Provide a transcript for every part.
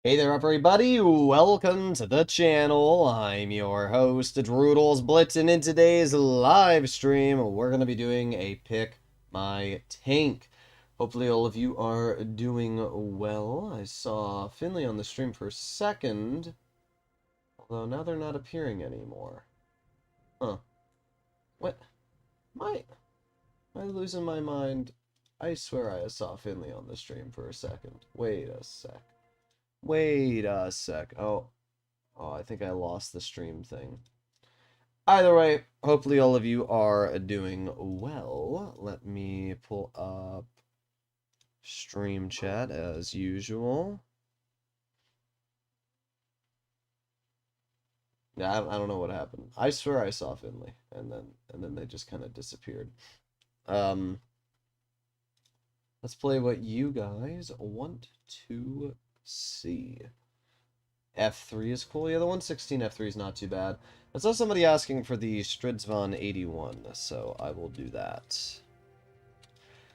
Hey there, everybody. Welcome to the channel. I'm your host, Droodles Blitz, and in today's live stream, we're going to be doing a Pick My Tank. Hopefully all of you are doing well. I saw Finley on the stream for a second, although now they're not appearing anymore. Huh. What? Am I losing my mind? I swear I saw Finley on the stream for a second. Wait a sec. Wait a sec. Oh, I think I lost the stream thing. Either way, hopefully all of you are doing well. Let me pull up stream chat as usual. Yeah, I don't know what happened. I swear I saw Finley, and then they just kind of disappeared. Let's play what you guys want to see. F3 is cool. Yeah, the 116 F3 is not too bad. I saw somebody asking for the Stridsvon 81, so I will do that.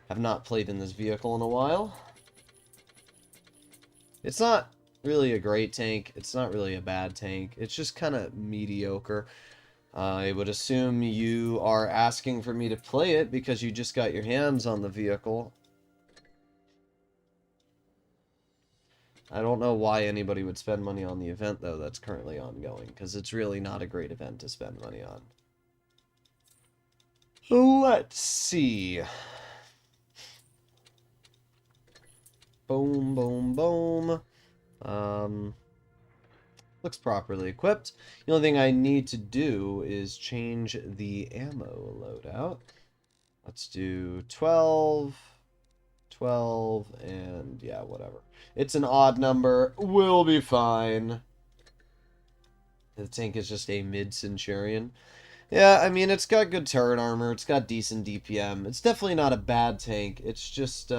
Have not played in this vehicle in a while. It's not really a great tank. It's not really a bad tank. It's just kind of mediocre. I would assume you are asking for me to play it because you just got your hands on the vehicle. I don't know why anybody would spend money on the event, though, that's currently ongoing, because it's really not a great event to spend money on. Let's see. Boom, boom, boom. Looks properly equipped. The only thing I need to do is change the ammo loadout. Let's do 12... 12, and yeah, whatever. It's an odd number. We'll be fine. The tank is just a mid-Centurion. Yeah, I mean, it's got good turret armor. It's got decent DPM. It's definitely not a bad tank. It's just,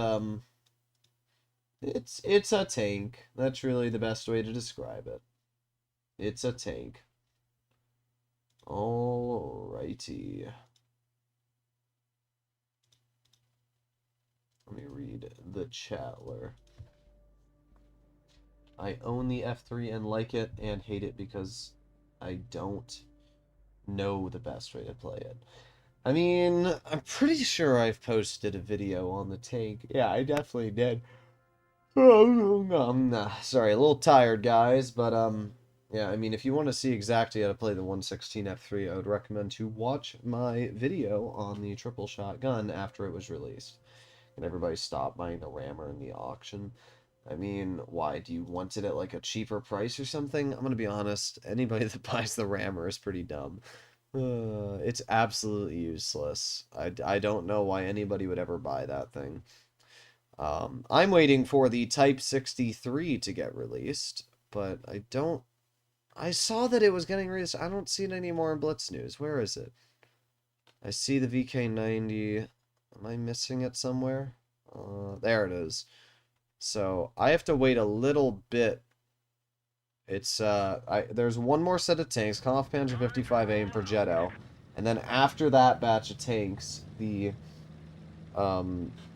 it's a tank. That's really the best way to describe it. It's a tank. Alrighty. Let me read the chatler. I own the F3 and like it and hate it because I don't know the best way to play it. I mean, I'm pretty sure I've posted a video on the tank. Yeah, I definitely did. Sorry, a little tired, guys, but Yeah, I mean, if you want to see exactly how to play the 116 F3, I would recommend to watch my video on the triple shotgun after it was released. And everybody stopped buying the rammer in the auction. I mean, why? Do you want it at like a cheaper price or something? I'm gonna be honest, anybody that buys the rammer is pretty dumb. It's absolutely useless. I don't know why anybody would ever buy that thing. I'm waiting for the Type 63 to get released, but I saw that it was getting released. I don't see it anymore in Blitz News. Where is it? I see the VK90. Am I missing it somewhere? There it is. So I have to wait a little bit. There's one more set of tanks, Kampfpanzer 55A and Progetto, and then after that batch of tanks, the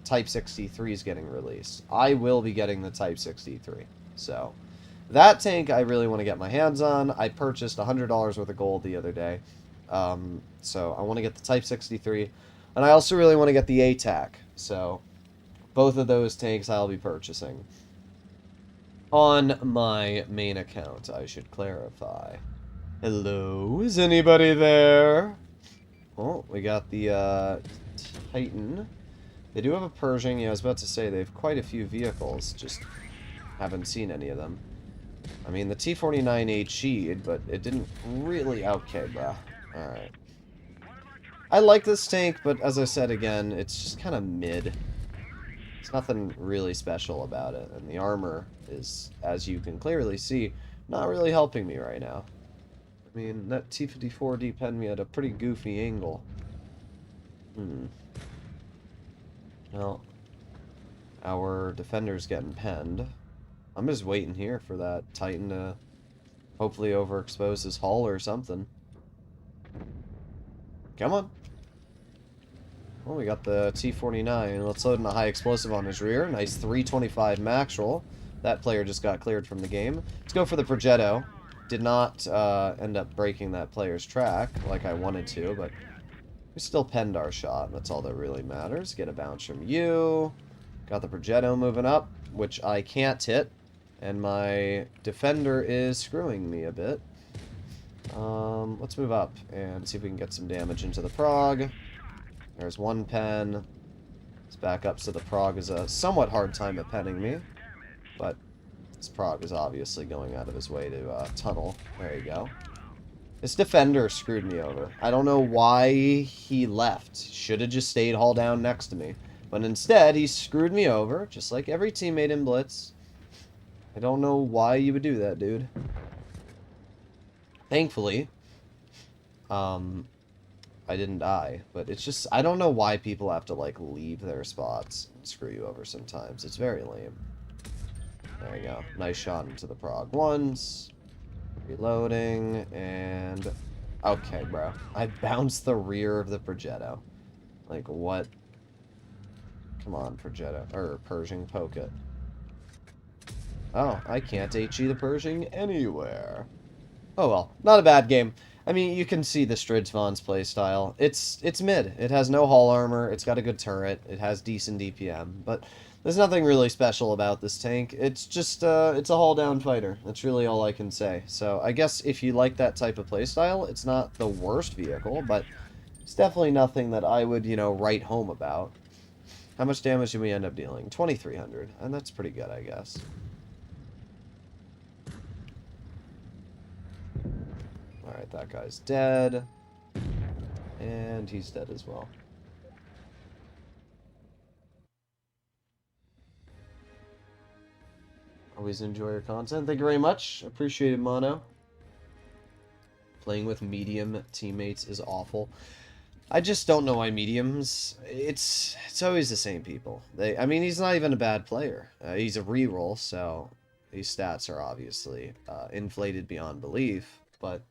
Type 63 is getting released. I will be getting the Type 63. So that tank I really want to get my hands on. I purchased $100 worth of gold the other day. So I want to get the Type 63. And I also really want to get the ATAC. So both of those tanks I'll be purchasing. On my main account, I should clarify. Hello? Is anybody there? Oh, we got the Titan. They do have a Pershing. Yeah, I was about to say, they have quite a few vehicles. Just haven't seen any of them. I mean, the T-49 HE'd, but it didn't really... Okay, bruh. Alright. I like this tank, but as I said again, it's just kind of mid. There's nothing really special about it, and the armor is, as you can clearly see, not really helping me right now. I mean, that T-54D penned me at a pretty goofy angle. Well, our defender's getting penned. I'm just waiting here for that Titan to hopefully overexpose his hull or something. Come on. Well, we got the T-49. Let's load in a high explosive on his rear. Nice 325 max roll. That player just got cleared from the game. Let's go for the Progetto. Did not end up breaking that player's track like I wanted to, but we still penned our shot. That's all that really matters. Get a bounce from you. Got the Progetto moving up, which I can't hit. And my defender is screwing me a bit. Let's move up and see if we can get some damage into the Prog. There's one pen. Let's back up so the Prog is a somewhat hard time at penning me. But this Prog is obviously going out of his way to tunnel. There you go. This defender screwed me over. I don't know why he left. Should have just stayed hull down next to me. But instead, he screwed me over, just like every teammate in Blitz. I don't know why you would do that, dude. Thankfully, I didn't die. But it's just, I don't know why people have to, like, leave their spots and screw you over sometimes. It's very lame. There you go. Nice shot into the Prog once. Reloading, and... Okay, bro. I bounced the rear of the Progetto. Like, what? Come on, Progetto. Or, Pershing, poke it. Oh, I can't HE the Pershing anywhere. Oh well, not a bad game. I mean, you can see the Stridsvon's playstyle. It's mid. It has no hull armor, it's got a good turret, it has decent DPM, but there's nothing really special about this tank. It's just, it's a hull-down fighter. That's really all I can say. So, I guess if you like that type of playstyle, it's not the worst vehicle, but it's definitely nothing that I would, you know, write home about. How much damage did we end up dealing? 2,300, and that's pretty good, I guess. Alright, that guy's dead. And he's dead as well. Always enjoy your content. Thank you very much. Appreciate it, Mono. Playing with medium teammates is awful. I just don't know why mediums... It's always the same people. I mean, he's not even a bad player. He's a reroll, so these stats are obviously inflated beyond belief, but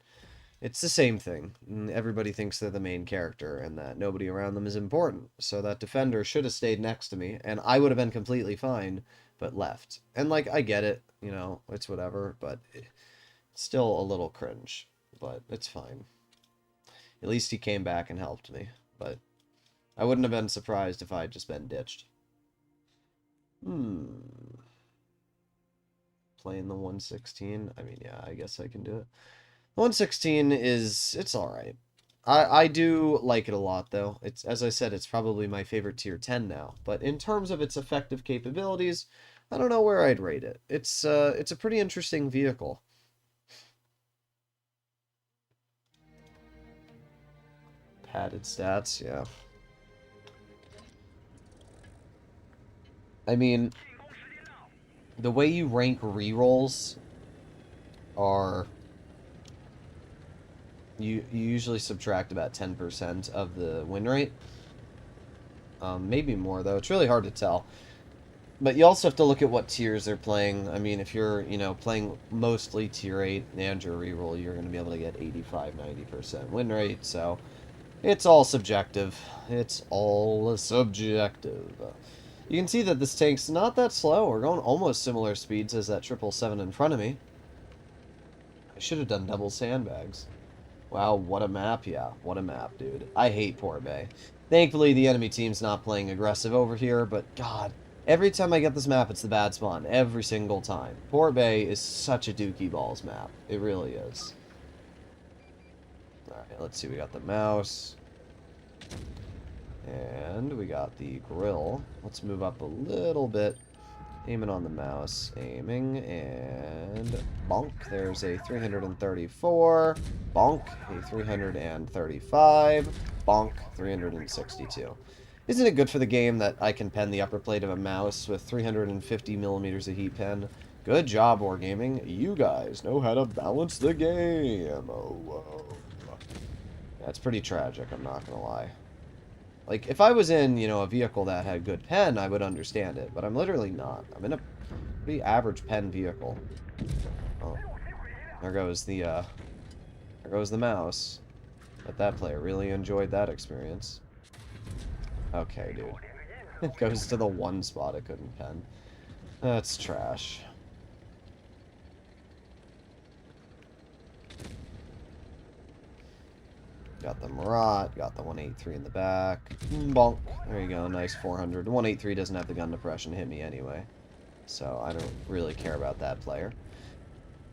it's the same thing. Everybody thinks they're the main character and that nobody around them is important. So that defender should have stayed next to me, and I would have been completely fine, but left. And, like, I get it, you know, it's whatever, but it's still a little cringe. But it's fine. At least he came back and helped me, but I wouldn't have been surprised if I had just been ditched. playing the 116. I mean, yeah, I guess I can do it. The 116 it's all right. I do like it a lot though. It's, as I said, it's probably my favorite tier 10 now. But in terms of its effective capabilities, I don't know where I'd rate it. It's a pretty interesting vehicle. Padded stats, yeah. I mean, the way you rank rerolls are you usually subtract about 10% of the win rate. Maybe more though. It's really hard to tell. But you also have to look at what tiers they're playing. I mean, if you're, playing mostly tier 8 and your reroll, you're going to be able to get 85-90% win rate. So it's all subjective. It's all subjective. You can see that this tank's not that slow. We're going almost similar speeds as that 777 in front of me. I should have done double sandbags. Wow, what a map. Yeah, what a map, dude. I hate Port Bay. Thankfully, the enemy team's not playing aggressive over here, but God, every time I get this map, it's the bad spawn. Every single time. Port Bay is such a dookie balls map. It really is. Alright, let's see. We got the mouse. And we got the grill. Let's move up a little bit. Aiming on the mouse, aiming, and bonk. There's a 334, bonk, a 335, bonk, 362. Isn't it good for the game that I can pen the upper plate of a mouse with 350 millimeters of heat pen? Good job, Wargaming. You guys know how to balance the game. Oh, whoa. That's pretty tragic, I'm not gonna lie. Like, if I was in, a vehicle that had good pen, I would understand it. But I'm literally not. I'm in a pretty average pen vehicle. Oh. There goes the mouse. But that player really enjoyed that experience. Okay, dude. It goes to the one spot it couldn't pen. That's trash. Got the Marat, got the 183 in the back. Bonk. There you go, nice 400. The 183 doesn't have the gun depression to hit me anyway. So I don't really care about that player.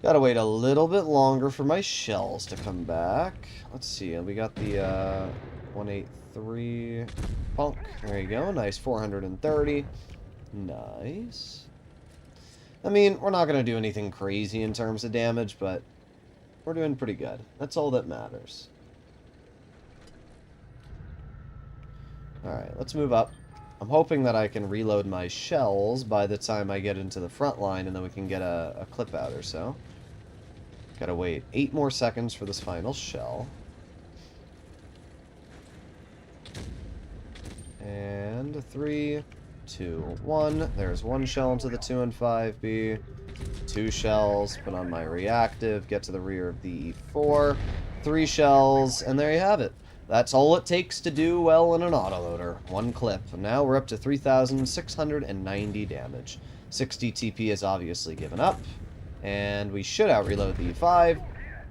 Gotta wait a little bit longer for my shells to come back. Let's see, we got the 183. Bonk. There you go, nice 430. Nice. I mean, we're not gonna do anything crazy in terms of damage, but we're doing pretty good. That's all that matters. Alright, let's move up. I'm hoping that I can reload my shells by the time I get into the front line, and then we can get a clip out or so. Gotta wait 8 more seconds for this final shell. And 3, 2, 1. There's one shell into the 2 and 5B. 2 shells, put on my reactive, get to the rear of the E4. 3 shells, and there you have it. That's all it takes to do well in an autoloader. 1 clip. And now we're up to 3,690 damage. 60 TP has obviously given up. And we should out-reload the E5,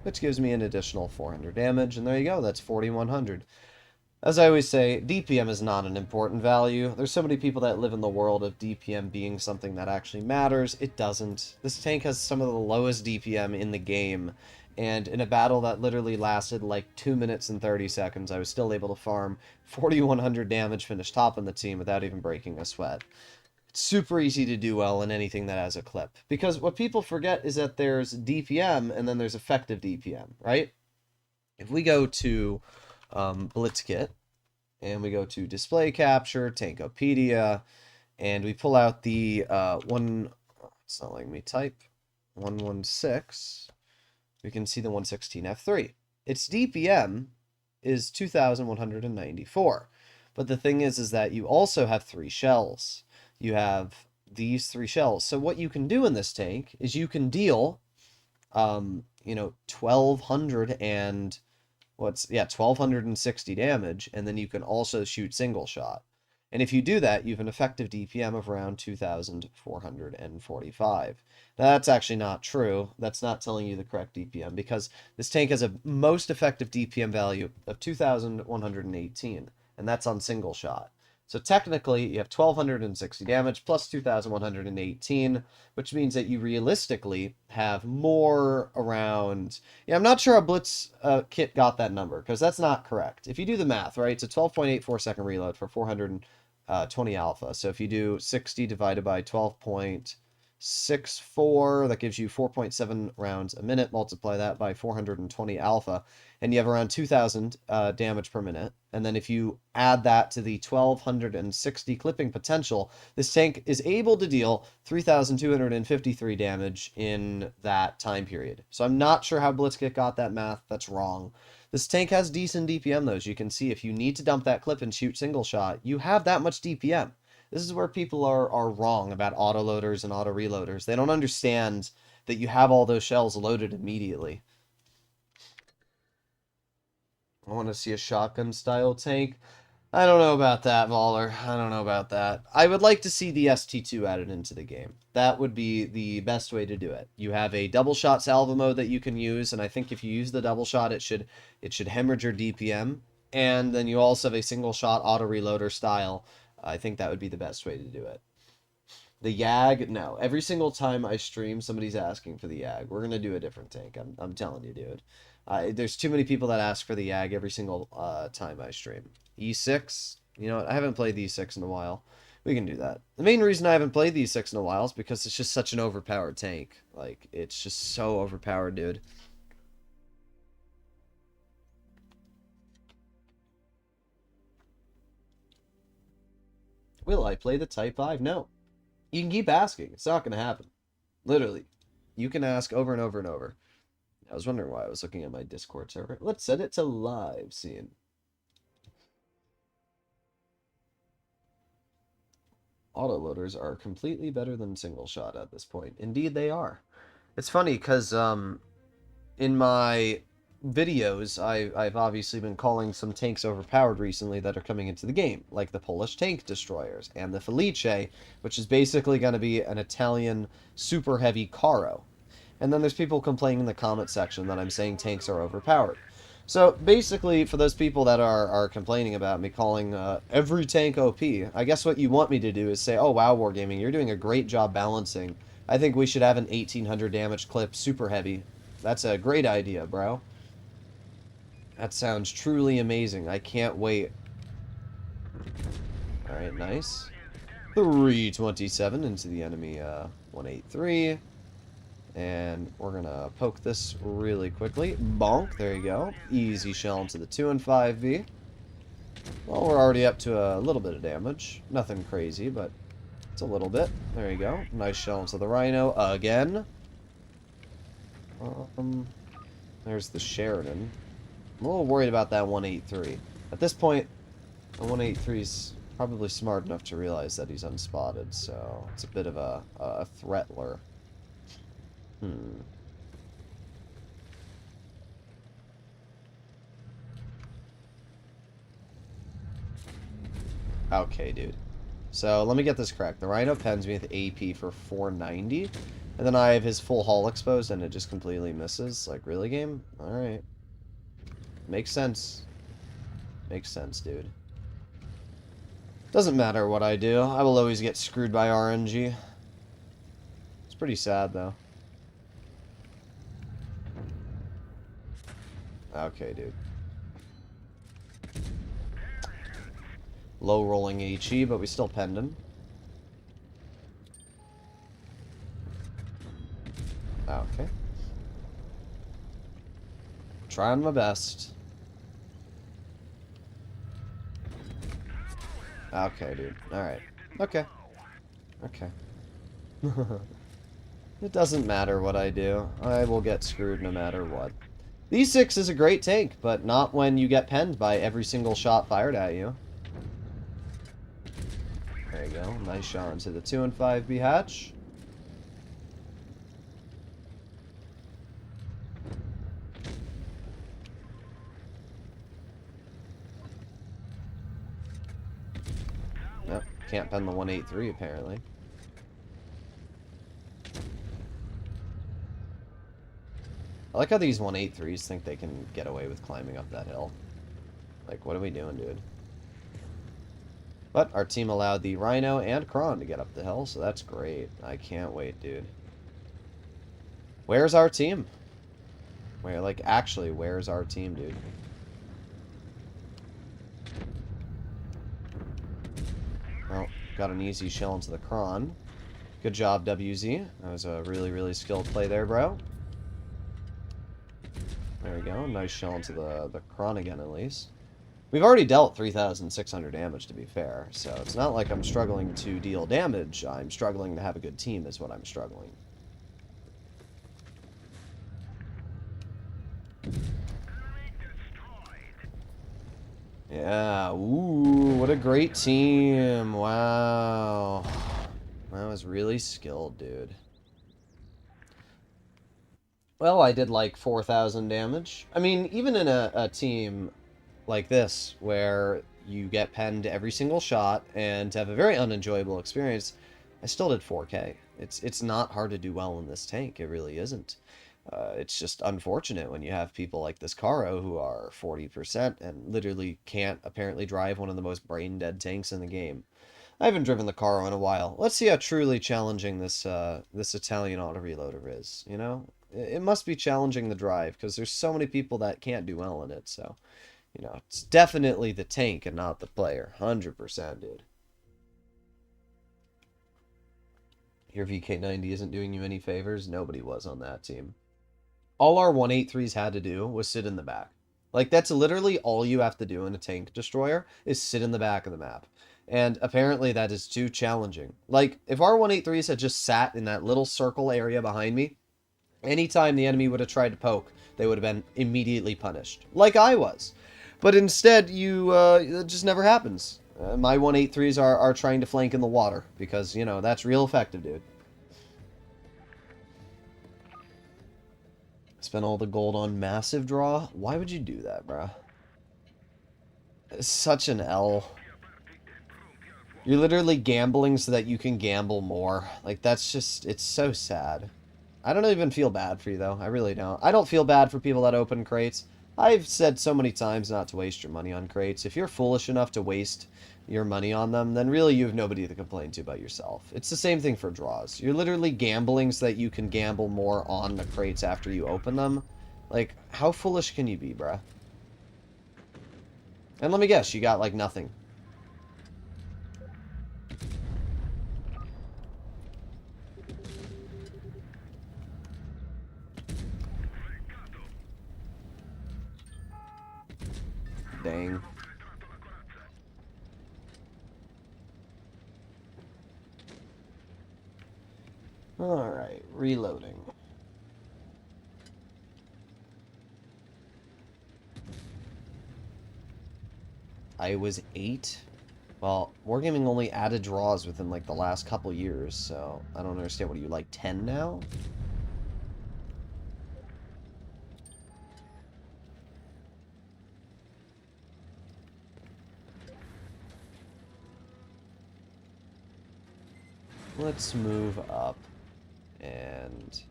which gives me an additional 400 damage. And there you go, that's 4,100. As I always say, DPM is not an important value. There's so many people that live in the world of DPM being something that actually matters. It doesn't. This tank has some of the lowest DPM in the game. And in a battle that literally lasted like 2 minutes and 30 seconds, I was still able to farm 4,100 damage, finish top on the team without even breaking a sweat. It's super easy to do well in anything that has a clip. Because what people forget is that there's DPM and then there's effective DPM, right? If we go to Blitzkit, and we go to Display Capture, Tankopedia, and we pull out the it's not letting me type, 116, we can see the 116F3. Its DPM is 2,194. But the thing is that you also have 3 shells. You have these 3 shells. So what you can do in this tank is you can deal, 1,200 and 1,260 damage, and then you can also shoot single shot. And if you do that, you have an effective DPM of around 2,445. Now, that's actually not true. That's not telling you the correct DPM, because this tank has a most effective DPM value of 2,118, and that's on single shot. So technically, you have 1,260 damage plus 2,118, which means that you realistically have more around... Yeah, I'm not sure how Blitz Kit got that number, because that's not correct. If you do the math, right, it's a 12.84 second reload for 420 alpha. So if you do 60 divided by 12.64, that gives you 4.7 rounds a minute. Multiply that by 420 alpha, and you have around 2,000 damage per minute. And then if you add that to the 1,260 clipping potential, this tank is able to deal 3,253 damage in that time period. So I'm not sure how Blitzkit got that math. That's wrong. This tank has decent DPM, though. As you can see, if you need to dump that clip and shoot single shot, you have that much DPM. This is where people are wrong about autoloaders and auto reloaders. They don't understand that you have all those shells loaded immediately. I want to see a shotgun style tank. I don't know about that, Voller. I don't know about that. I would like to see the ST2 added into the game. That would be the best way to do it. You have a double shot salvo mode that you can use, and I think if you use the double shot, it should hemorrhage your DPM. And then you also have a single shot auto reloader style. I think that would be the best way to do it. The YAG, no. Every single time I stream, somebody's asking for the YAG. We're going to do a different tank. I'm telling you, dude. There's too many people that ask for the YAG every single time I stream. E6, you know what? I haven't played the E6 in a while. We can do that. The main reason I haven't played the E6 in a while is because it's just such an overpowered tank. Like, it's just so overpowered, dude. Will I play the Type 5? No. You can keep asking. It's not going to happen. Literally. You can ask over and over and over. I was wondering why I was looking at my Discord server. Let's set it to live scene. Autoloaders are completely better than single shot at this point. Indeed they are. It's funny because in my videos, I've obviously been calling some tanks overpowered recently that are coming into the game, like the Polish tank destroyers and the Felice, which is basically going to be an Italian super heavy Caro. And then there's people complaining in the comment section that I'm saying tanks are overpowered. So basically, for those people that are complaining about me calling every tank OP, I guess what you want me to do is say, oh wow, Wargaming, you're doing a great job balancing. I think we should have an 1,800 damage clip super heavy. That's a great idea, bro. That sounds truly amazing. I can't wait. Alright, nice. 327 into the enemy 183. And we're going to poke this really quickly. Bonk. There you go. Easy shell into the 2 and 5V. Well, we're already up to a little bit of damage. Nothing crazy, but it's a little bit. There you go. Nice shell into the Rhino again. There's the Sheridan. I'm a little worried about that 183. At this point, the 183 is probably smart enough to realize that he's unspotted, so it's a bit of a threatler. Okay, dude. So, let me get this correct. The Rhino pens me with AP for 490, and then I have his full hull exposed, and it just completely misses. Like, really, game? Alright. Makes sense. Makes sense, dude. Doesn't matter what I do. I will always get screwed by RNG. It's pretty sad, though. Okay, dude. Low rolling HE, but we still penned him. Okay. Trying my best. Okay, dude. Alright. Okay. Okay. It doesn't matter what I do. I will get screwed no matter what. The E6 is a great tank, but not when you get penned by every single shot fired at you. There you go. Nice shot into the 2 and 5B hatch. Nope. Can't pen the 183 apparently. I like how these 183s think they can get away with climbing up that hill. Like, what are we doing, dude? But our team allowed the Rhino and Kron to get up the hill, so that's great. I can't wait, dude. Where's our team? Where, like, actually, where's our team, dude? Well, got an easy shell into the Kron. Good job, WZ. That was a really, really skilled play there, bro. There we go. Nice shell into the Kron again, at least. We've already dealt 3,600 damage, to be fair, so it's not like I'm struggling to deal damage. I'm struggling to have a good team is what I'm struggling. Yeah, ooh, what a great team. Wow. That was really skilled, dude. Well, I did like 4,000 damage. I mean, even in a team like this, where you get penned every single shot and have a very unenjoyable experience, I still did 4K. It's not hard to do well in this tank. It really isn't. It's just unfortunate when you have people like this Karo who are 40% and literally can't apparently drive one of the most brain-dead tanks in the game. I haven't driven the Karo in a while. Let's see how truly challenging this Italian auto reloader is, you know? It must be challenging the drive, because there's so many people that can't do well in it, so... You know, it's definitely the tank and not the player. 100%, dude. Your VK90 isn't doing you any favors. Nobody was on that team. All our 183s had to do was sit in the back. Like, that's literally all you have to do in a tank destroyer, is sit in the back of the map. And apparently that is too challenging. Like, if our 183s had just sat in that little circle area behind me, anytime the enemy would have tried to poke, they would have been immediately punished. Like I was. But instead, it just never happens. My 183s are trying to flank in the water, because, you know, that's real effective, dude. Spend all the gold on massive draw? Why would you do that, bruh? It's such an L. You're literally gambling so that you can gamble more. Like, that's just, it's so sad. I don't even feel bad for you, though. I really don't. I don't feel bad for people that open crates. I've said so many times not to waste your money on crates. If you're foolish enough to waste your money on them, then really you have nobody to complain to but yourself. It's the same thing for draws. You're literally gambling so that you can gamble more on the crates after you open them. Like, how foolish can you be, bruh? And let me guess, you got, like, nothing. Dang. Alright, reloading. I was 8? Well, Wargaming only added draws within, like, the last couple years, so I don't understand. What are you, like, 10 now? Let's move up. And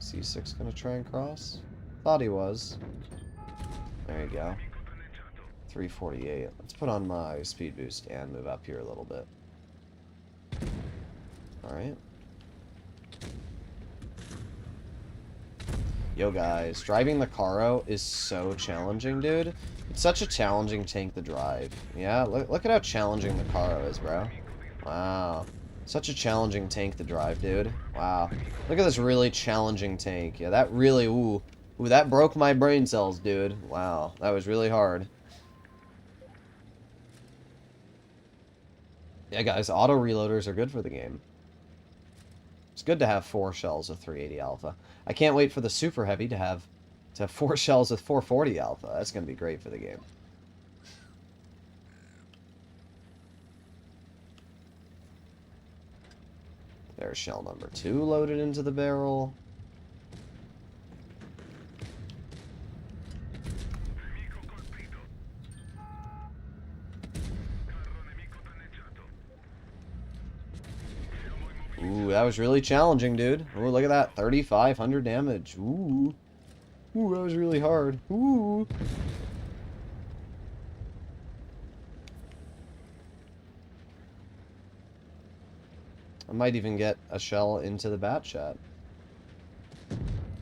C6 gonna try and cross? Thought he was. There you go. 348. Let's put on my speed boost and move up here a little bit. Alright. Yo guys, driving the Karo is so challenging, dude. It's such a challenging tank to drive. Yeah, look at how challenging the Karo is, bro. Wow. Such a challenging tank to drive, dude. Wow. Look at this really challenging tank. Yeah, that really, ooh, that broke my brain cells, dude. Wow, that was really hard. Yeah, guys, auto reloaders are good for the game. It's good to have 4 shells with 380 alpha. I can't wait for the super heavy to have 4 shells with 440 alpha. That's going to be great for the game. There's shell number 2 loaded into the barrel. Ooh, that was really challenging, dude. Ooh, look at that. 3,500 damage. Ooh. Ooh, that was really hard. Ooh. I might even get a shell into the bat chat.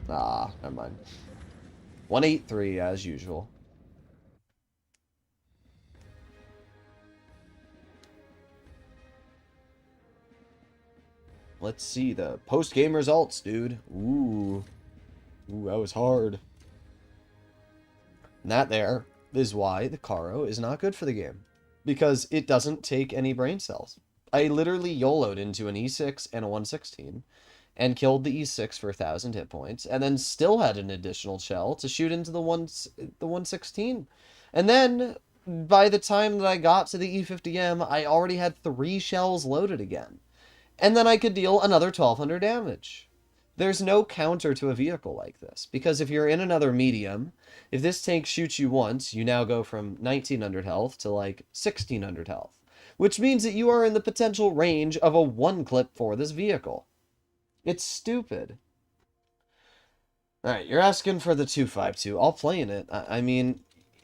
Ah, never mind. 183 as usual. Let's see the post-game results, dude. Ooh. Ooh, that was hard. And that there is why the Caro is not good for the game. Because it doesn't take any brain cells. I literally YOLO'd into an E6 and a 116 and killed the E6 for 1,000 hit points, and then still had an additional shell to shoot into the 116. And then, by the time that I got to the E50M, I already had 3 shells loaded again. And then I could deal another 1,200 damage. There's no counter to a vehicle like this, because if you're in another medium, if this tank shoots you once, you now go from 1,900 health to like 1,600 health, which means that you are in the potential range of a 1 clip for this vehicle. It's stupid. Alright, you're asking for the 252. I'll play in it. I mean,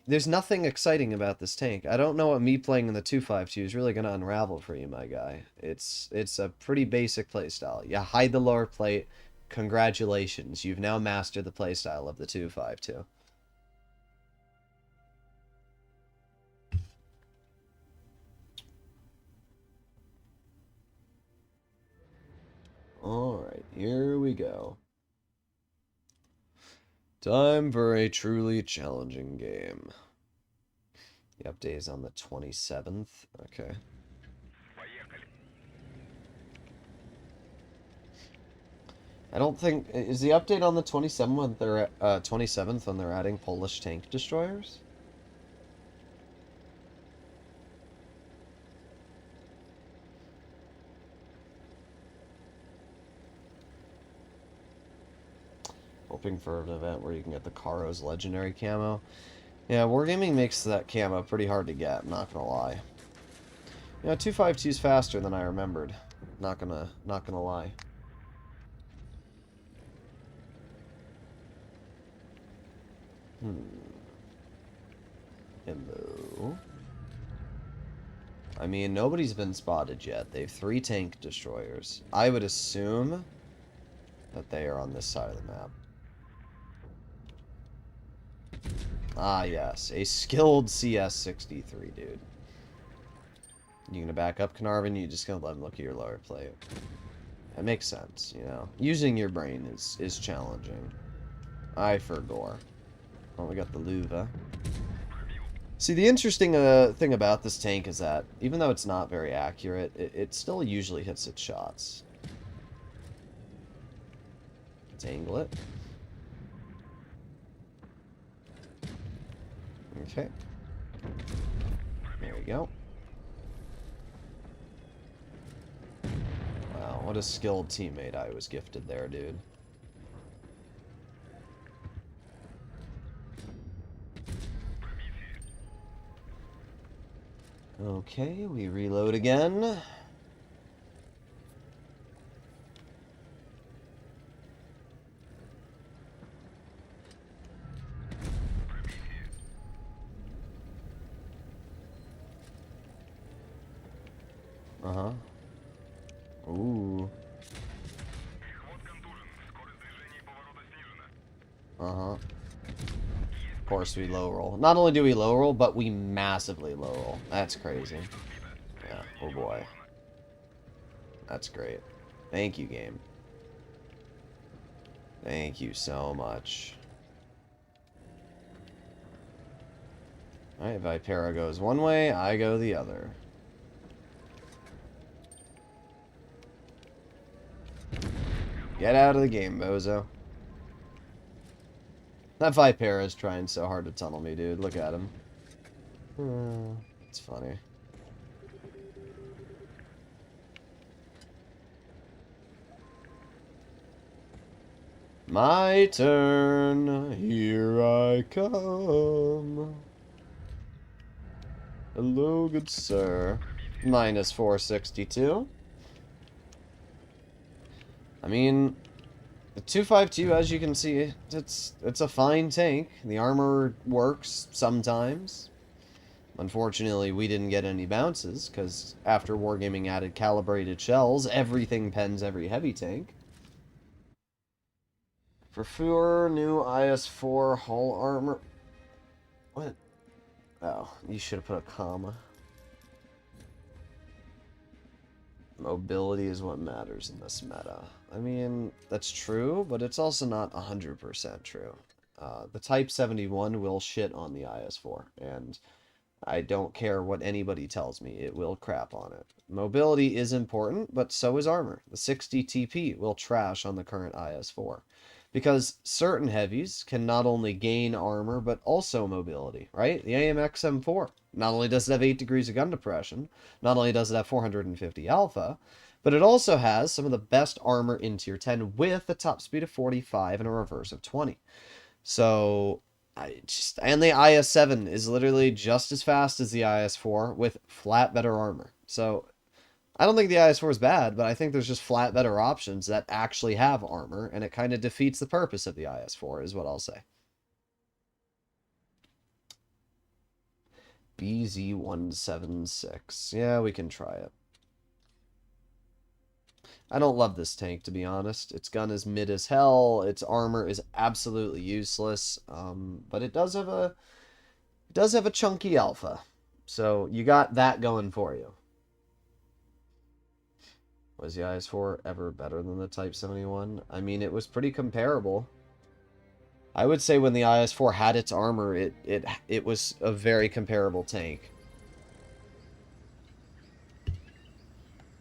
there's nothing exciting about this tank. I don't know what me playing in the 252 is really going to unravel for you, my guy. It's a pretty basic playstyle. You hide the lower plate. Congratulations, you've now mastered the playstyle of the 252. Alright, here we go. Time for a truly challenging game. The update is on the 27th. Okay. I don't think... Is the update on the 27th when they're, 27th when they're adding Polish tank destroyers? Hoping for an event where you can get the Caro's legendary camo. Yeah, Wargaming makes that camo pretty hard to get, I'm not gonna lie. You know, 252's faster than I remembered. Not gonna lie. Hello? I mean, nobody's been spotted yet. They have 3 tank destroyers. I would assume that they are on this side of the map. Ah, yes. A skilled CS63, dude. You gonna back up, Carnarvon? You just gonna let him look at your lower plate? That makes sense, you know. Using your brain is challenging. I for gore. Oh, we got the Luva. See, the interesting thing about this tank is that, even though it's not very accurate, it still usually hits its shots. Let's angle it. Okay. There we go. Wow, what a skilled teammate I was gifted there, dude. Okay, we reload again. Uh-huh. Ooh. Uh-huh. Of course we low roll. Not only do we low roll, but we massively low roll. That's crazy. Yeah, oh boy. That's great. Thank you, game. Thank you so much. Alright, Vipera goes one way, I go the other. Get out of the game, bozo. That Vipera is trying so hard to tunnel me, dude. Look at him. It's funny. My turn. Here I come. Hello, good sir. Minus 462. I mean, the 252, as you can see, it's a fine tank. The armor works sometimes. Unfortunately, we didn't get any bounces, because after Wargaming added calibrated shells, everything pens every heavy tank. For 4 new IS-4 hull armor... What? Oh, you should have put a comma. Mobility is what matters in this meta. I mean, that's true, but it's also not 100% true. The Type 71 will shit on the IS-4, and I don't care what anybody tells me, it will crap on it. Mobility is important, but so is armor. The 60 TP will trash on the current IS-4. Because certain heavies can not only gain armor, but also mobility, right? The AMX M4, not only does it have 8 degrees of gun depression, not only does it have 450 alpha, but it also has some of the best armor in tier 10 with a top speed of 45 and a reverse of 20. So, and the IS-7 is literally just as fast as the IS-4 with flat better armor. So, I don't think the IS-4 is bad, but I think there's just flat better options that actually have armor, and it kind of defeats the purpose of the IS-4, is what I'll say. BZ-176. Yeah, we can try it. I don't love this tank, to be honest. Its gun is mid as hell. Its armor is absolutely useless. But it does have a chunky alpha. So you got that going for you. Was the IS-4 ever better than the Type 71? I mean, it was pretty comparable. I would say when the IS-4 had its armor, it was a very comparable tank.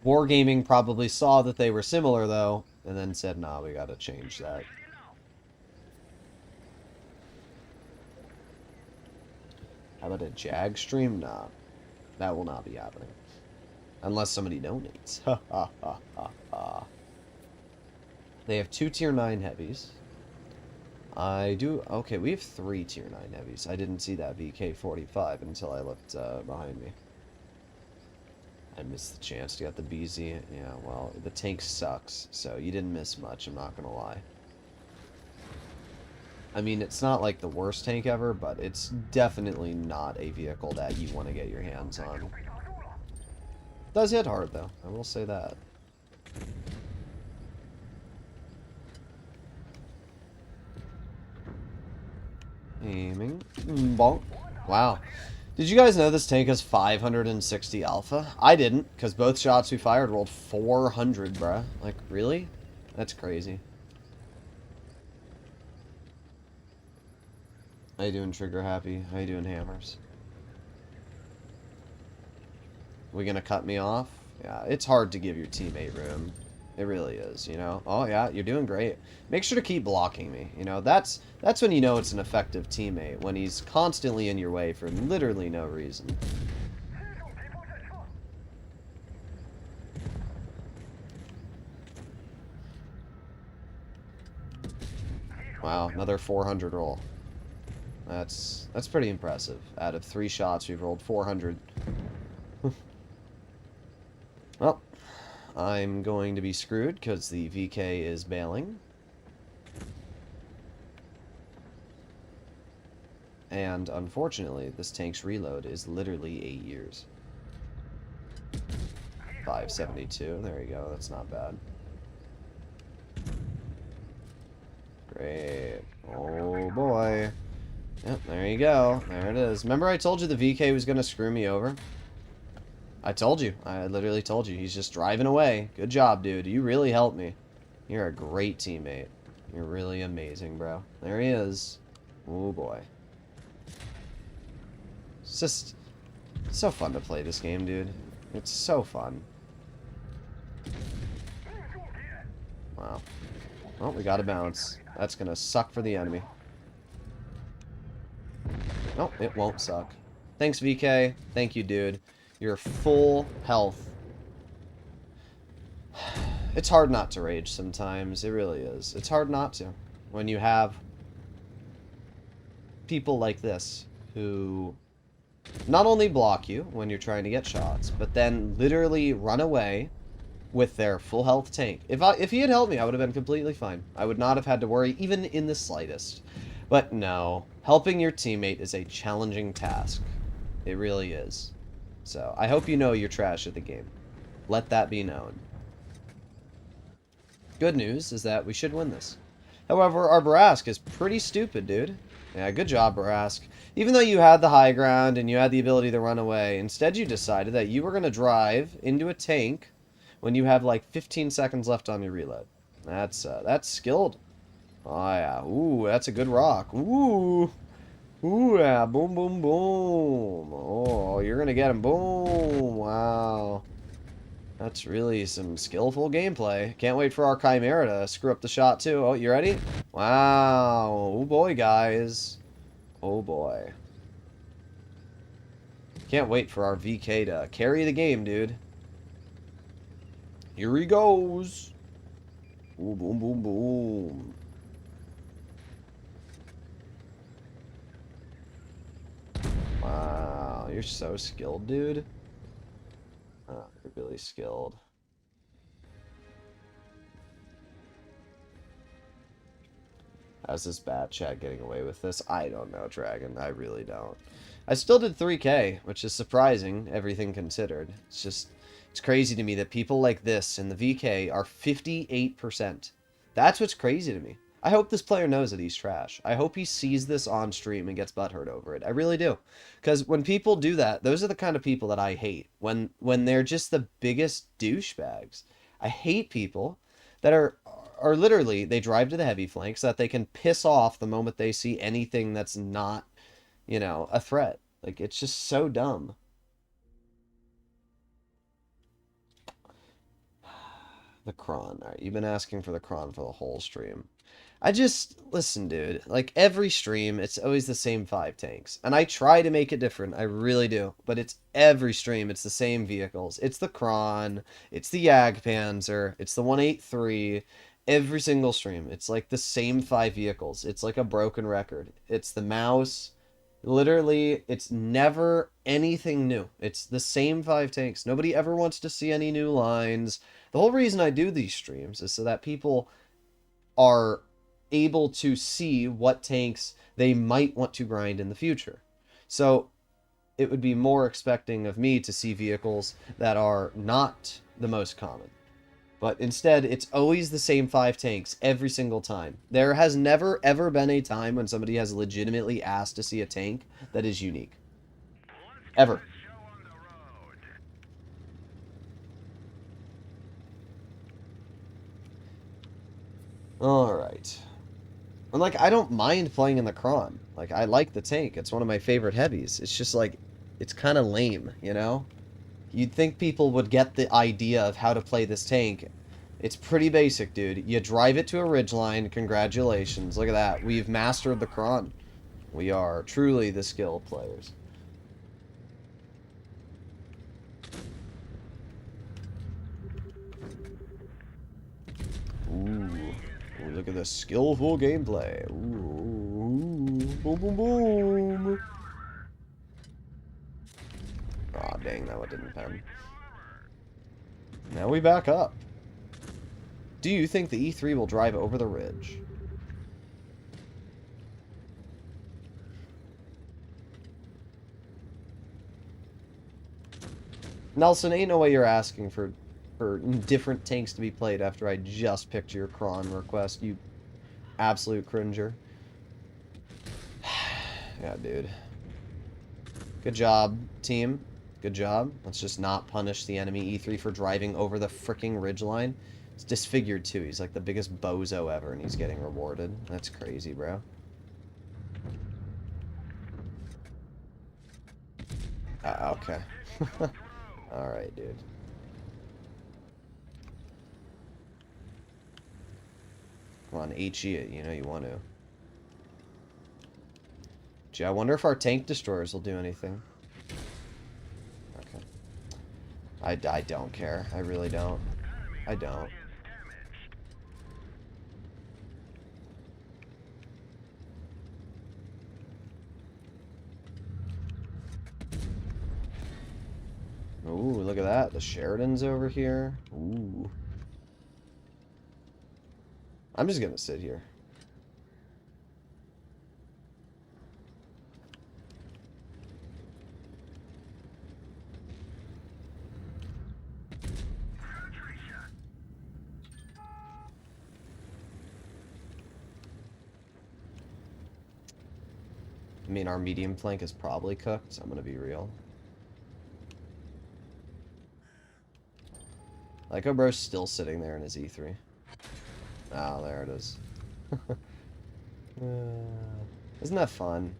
Wargaming probably saw that they were similar, though, and then said, nah, we gotta change that. How about a Jag stream? Nah, that will not be happening. Unless somebody donates. Ha ha ha ha ha. They have 2 tier 9 heavies. Okay, we have 3 tier 9 heavies. I didn't see that VK-45 until I looked behind me. I missed the chance to get the BZ. Yeah, well, the tank sucks, so you didn't miss much, I'm not gonna lie. I mean, it's not like the worst tank ever, but it's definitely not a vehicle that you want to get your hands on. It does hit hard, though. I will say that. Aiming. Bonk. Wow. Did you guys know this tank has 560 alpha? I didn't, because both shots we fired rolled 400, bruh. Like, really? That's crazy. How you doing, Trigger Happy? How you doing, Hammers? We gonna cut me off? Yeah, it's hard to give your teammate room. It really is, you know? Oh, yeah, you're doing great. Make sure to keep blocking me. You know, that's when you know it's an effective teammate, when he's constantly in your way for literally no reason. Wow, another 400 roll. That's pretty impressive. Out of 3 shots, we've rolled 400. Well, I'm going to be screwed because the VK is bailing. And unfortunately, this tank's reload is literally 8 years. 572. There you go. That's not bad. Great. Oh boy. Yep, there you go. There it is. Remember I told you the VK was going to screw me over? I told you. I literally told you. He's just driving away. Good job, dude. You really helped me. You're a great teammate. You're really amazing, bro. There he is. Oh boy. It's just so fun to play this game, dude. It's so fun. Wow. Well, we got a bounce. That's gonna suck for the enemy. No, it won't suck. Thanks, VK. Thank you, dude. You're full health. It's hard not to rage sometimes. It really is. It's hard not to. When you have people like this who not only block you when you're trying to get shots, but then literally run away with their full health tank. If he had helped me, I would have been completely fine. I would not have had to worry, even in the slightest. But no. Helping your teammate is a challenging task. It really is. So, I hope you know you're trash at the game. Let that be known. Good news is that we should win this. However, our Barask is pretty stupid, dude. Yeah, good job, Barask. Even though you had the high ground and you had the ability to run away, instead you decided that you were going to drive into a tank when you have like 15 seconds left on your reload. That's skilled. Oh, yeah. Ooh, that's a good rock. Ooh. Ooh, yeah. Boom, boom, boom. Oh, you're going to get him. Boom. Wow. That's really some skillful gameplay. Can't wait for our Chimera to screw up the shot, too. Oh, you ready? Wow. Oh, boy, guys. Oh, boy. Can't wait for our VK to carry the game, dude. Here he goes. Ooh, boom, boom, boom. Wow, you're so skilled, dude. Oh, you're really skilled. How's this bad chat getting away with this? I don't know, Dragon. I really don't. I still did 3K, which is surprising, everything considered. It's crazy to me that people like this in the VK are 58%. That's what's crazy to me. I hope this player knows that he's trash. I hope he sees this on stream and gets butthurt over it. I really do. Because when people do that, those are the kind of people that I hate. When they're just the biggest douchebags. I hate people that are literally, they drive to the heavy flank so that they can piss off the moment they see anything that's not, you know, a threat. Like, it's just so dumb. The Kron. Alright, you've been asking for the Kron for the whole stream. Listen, dude, like, every stream, it's always the same 5 tanks. And I try to make it different, I really do. But it's every stream, it's the same vehicles. It's the Kron, it's the Jagdpanzer, it's the 183, every single stream. It's like the same 5 vehicles. It's like a broken record. It's the mouse. Literally, it's never anything new. It's the same 5 tanks. Nobody ever wants to see any new lines. The whole reason I do these streams is so that people are able to see what tanks they might want to grind in the future. So it would be more expecting of me to see vehicles that are not the most common. But instead, it's always the same 5 tanks every single time. There has never, ever been a time when somebody has legitimately asked to see a tank that is unique. Ever. Alright. And, like, I don't mind playing in the Kron. Like, I like the tank. It's one of my favorite heavies. It's just, like, it's kind of lame, you know? You'd think people would get the idea of how to play this tank. It's pretty basic, dude. You drive it to a ridgeline. Congratulations. Look at that. We've mastered the Kron. We are truly the skilled players. Ooh. Ooh, look at this skillful gameplay. Ooh. Boom, boom, boom. Aw, dang, that one didn't pen. Now we back up. Do you think the E3 will drive over the ridge? Nelson, ain't no way you're asking for different tanks to be played after I just picked your Kron request, you absolute cringer. Yeah, dude. Good job, team. Good job. Let's just not punish the enemy E3 for driving over the freaking ridgeline. It's disfigured, too. He's like the biggest bozo ever, and he's getting rewarded. That's crazy, bro. Okay. Alright, dude. Come on, HE it. You know you want to. Gee, I wonder if our tank destroyers will do anything. Okay. I don't care. I really don't. I don't. Ooh, look at that. The Sheridan's over here. Ooh. I'm just gonna sit here. mean, our medium flank is probably cooked. I'm gonna be real. Like, Obro's still sitting there in his E3. Oh, there it is. Isn't that fun?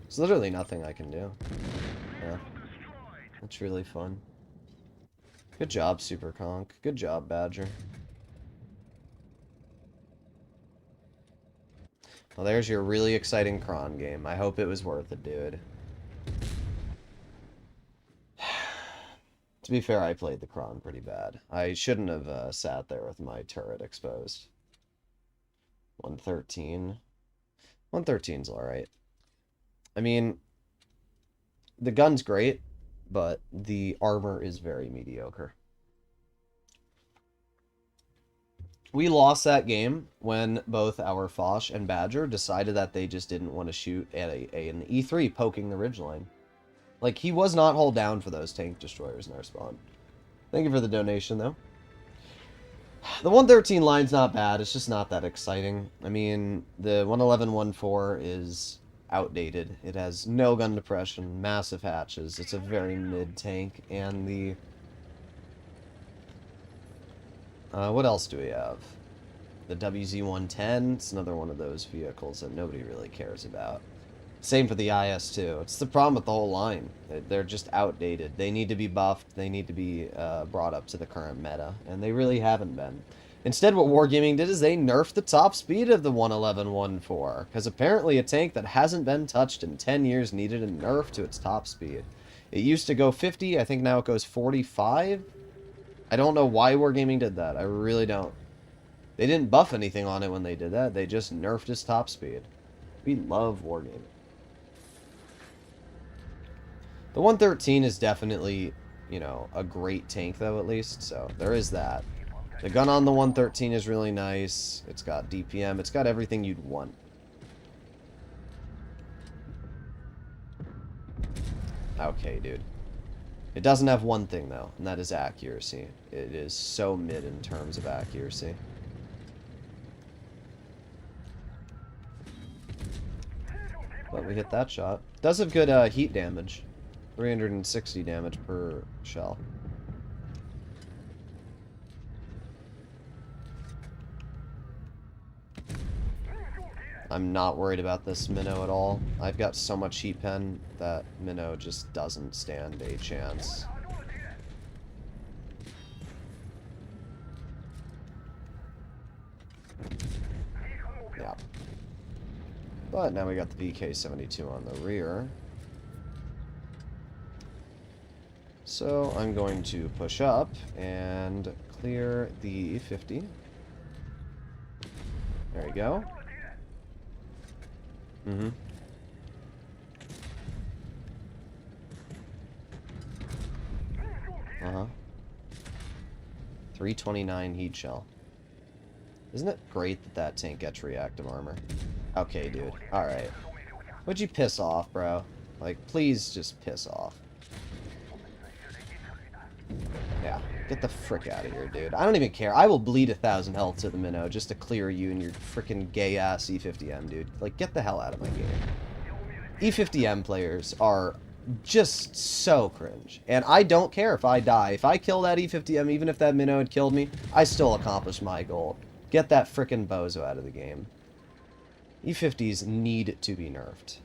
There's literally nothing I can do. Yeah. It's really fun. Good job, Super Conk. Good job, Badger. Well, there's your really exciting cron game. I hope it was worth it, dude. To be fair, I played the cron pretty bad. I shouldn't have sat there with my turret exposed. 113. 113's alright. I mean, the gun's great, but the armor is very mediocre. We lost that game when both our Foch and Badger decided that they just didn't want to shoot at an E3 poking the ridgeline. Like, he was not hull down for those tank destroyers in our spawn. Thank you for the donation, though. The 113 line's not bad. It's just not that exciting. I mean, the 111-14 is outdated. It has no gun depression, massive hatches. It's a very mid tank, and the... what else do we have? The WZ-110. It's another one of those vehicles that nobody really cares about. Same for the IS-2. It's the problem with the whole line. They're just outdated. They need to be buffed. They need to be brought up to the current meta. And they really haven't been. Instead, what Wargaming did is they nerfed the top speed of the 111-14. Because apparently a tank that hasn't been touched in 10 years needed a nerf to its top speed. It used to go 50. I think now it goes 45. I don't know why Wargaming did that. I really don't. They didn't buff anything on it when they did that. They just nerfed its top speed. We love Wargaming. The 113 is definitely, you know, a great tank, though, at least. So, there is that. The gun on the 113 is really nice. It's got DPM. It's got everything you'd want. Okay, dude. It doesn't have one thing, though, and that is accuracy. It is so mid in terms of accuracy. But we hit that shot. Does have good heat damage. 360 damage per shell. I'm not worried about this minnow at all. I've got so much heat pen that minnow just doesn't stand a chance. Yeah. But now we got the VK-72 on the rear. So I'm going to push up and clear the 50. There we go. Mm-hmm. Uh-huh. 329 heat shell. Isn't it great that that tank gets reactive armor? Okay, dude. Alright. Would you piss off, bro? Like, please just piss off. Yeah, get the frick out of here, dude. I don't even care. I will bleed 1,000 health to the minnow just to clear you and your frickin' gay-ass E50M, dude. Like, get the hell out of my game. E50M players are just so cringe. And I don't care if I die. If I kill that E50M, even if that minnow had killed me, I still accomplished my goal. Get that frickin' bozo out of the game. E50s need to be nerfed.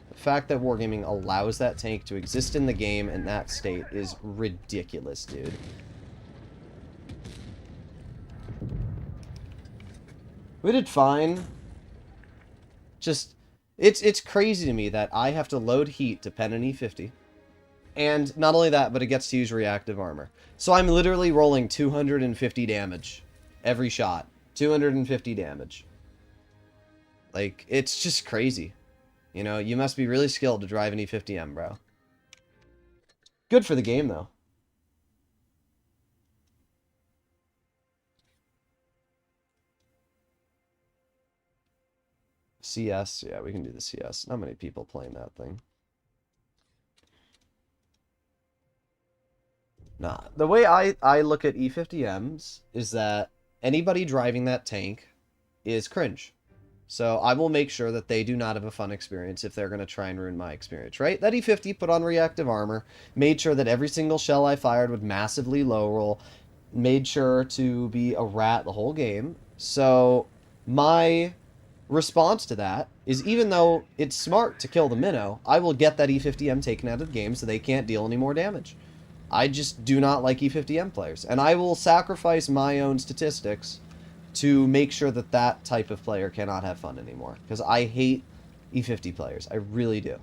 The fact that Wargaming allows that tank to exist in the game in that state is ridiculous, dude. We did fine. Just, it's crazy to me that I have to load heat to pen an E50. And not only that, but it gets to use reactive armor. So I'm literally rolling 250 damage every shot. 250 damage. Like, it's just crazy. You know, you must be really skilled to drive an E50M, bro. Good for the game, though. CS, yeah, we can do the CS. Not many people playing that thing. Nah, the way I look at E50Ms is that anybody driving that tank is cringe. So I will make sure that they do not have a fun experience if they're going to try and ruin my experience, right? That E50 put on reactive armor, made sure that every single shell I fired would massively low roll, made sure to be a rat the whole game. So my response to that is, even though it's smart to kill the minnow, I will get that E50M taken out of the game so they can't deal any more damage. I just do not like E50M players, and I will sacrifice my own statistics to make sure that that type of player cannot have fun anymore, because I hate E50 players. I really do.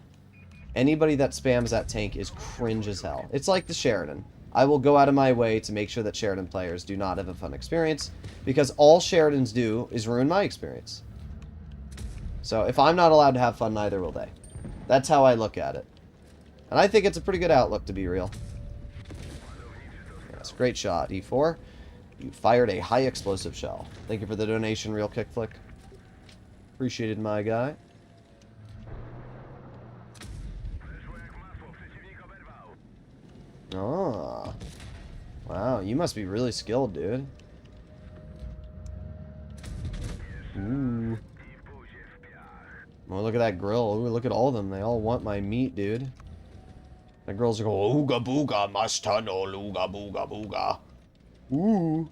Anybody that spams that tank is cringe as hell. It's like the Sheridan. I will go out of my way to make sure that Sheridan players do not have a fun experience, because all Sheridans do is ruin my experience. So if I'm not allowed to have fun, neither will they. That's how I look at it. And I think it's a pretty good outlook, to be real. That's a great shot, E4. You fired a high explosive shell. Thank you for the donation, Real Kick Flick. Appreciated, my guy. Oh. Wow, you must be really skilled, dude. Ooh. Oh, look at that grill. Ooh, look at all of them. They all want my meat, dude. The girls are going, ooga booga, must tunnel, ooga booga booga. Ooh.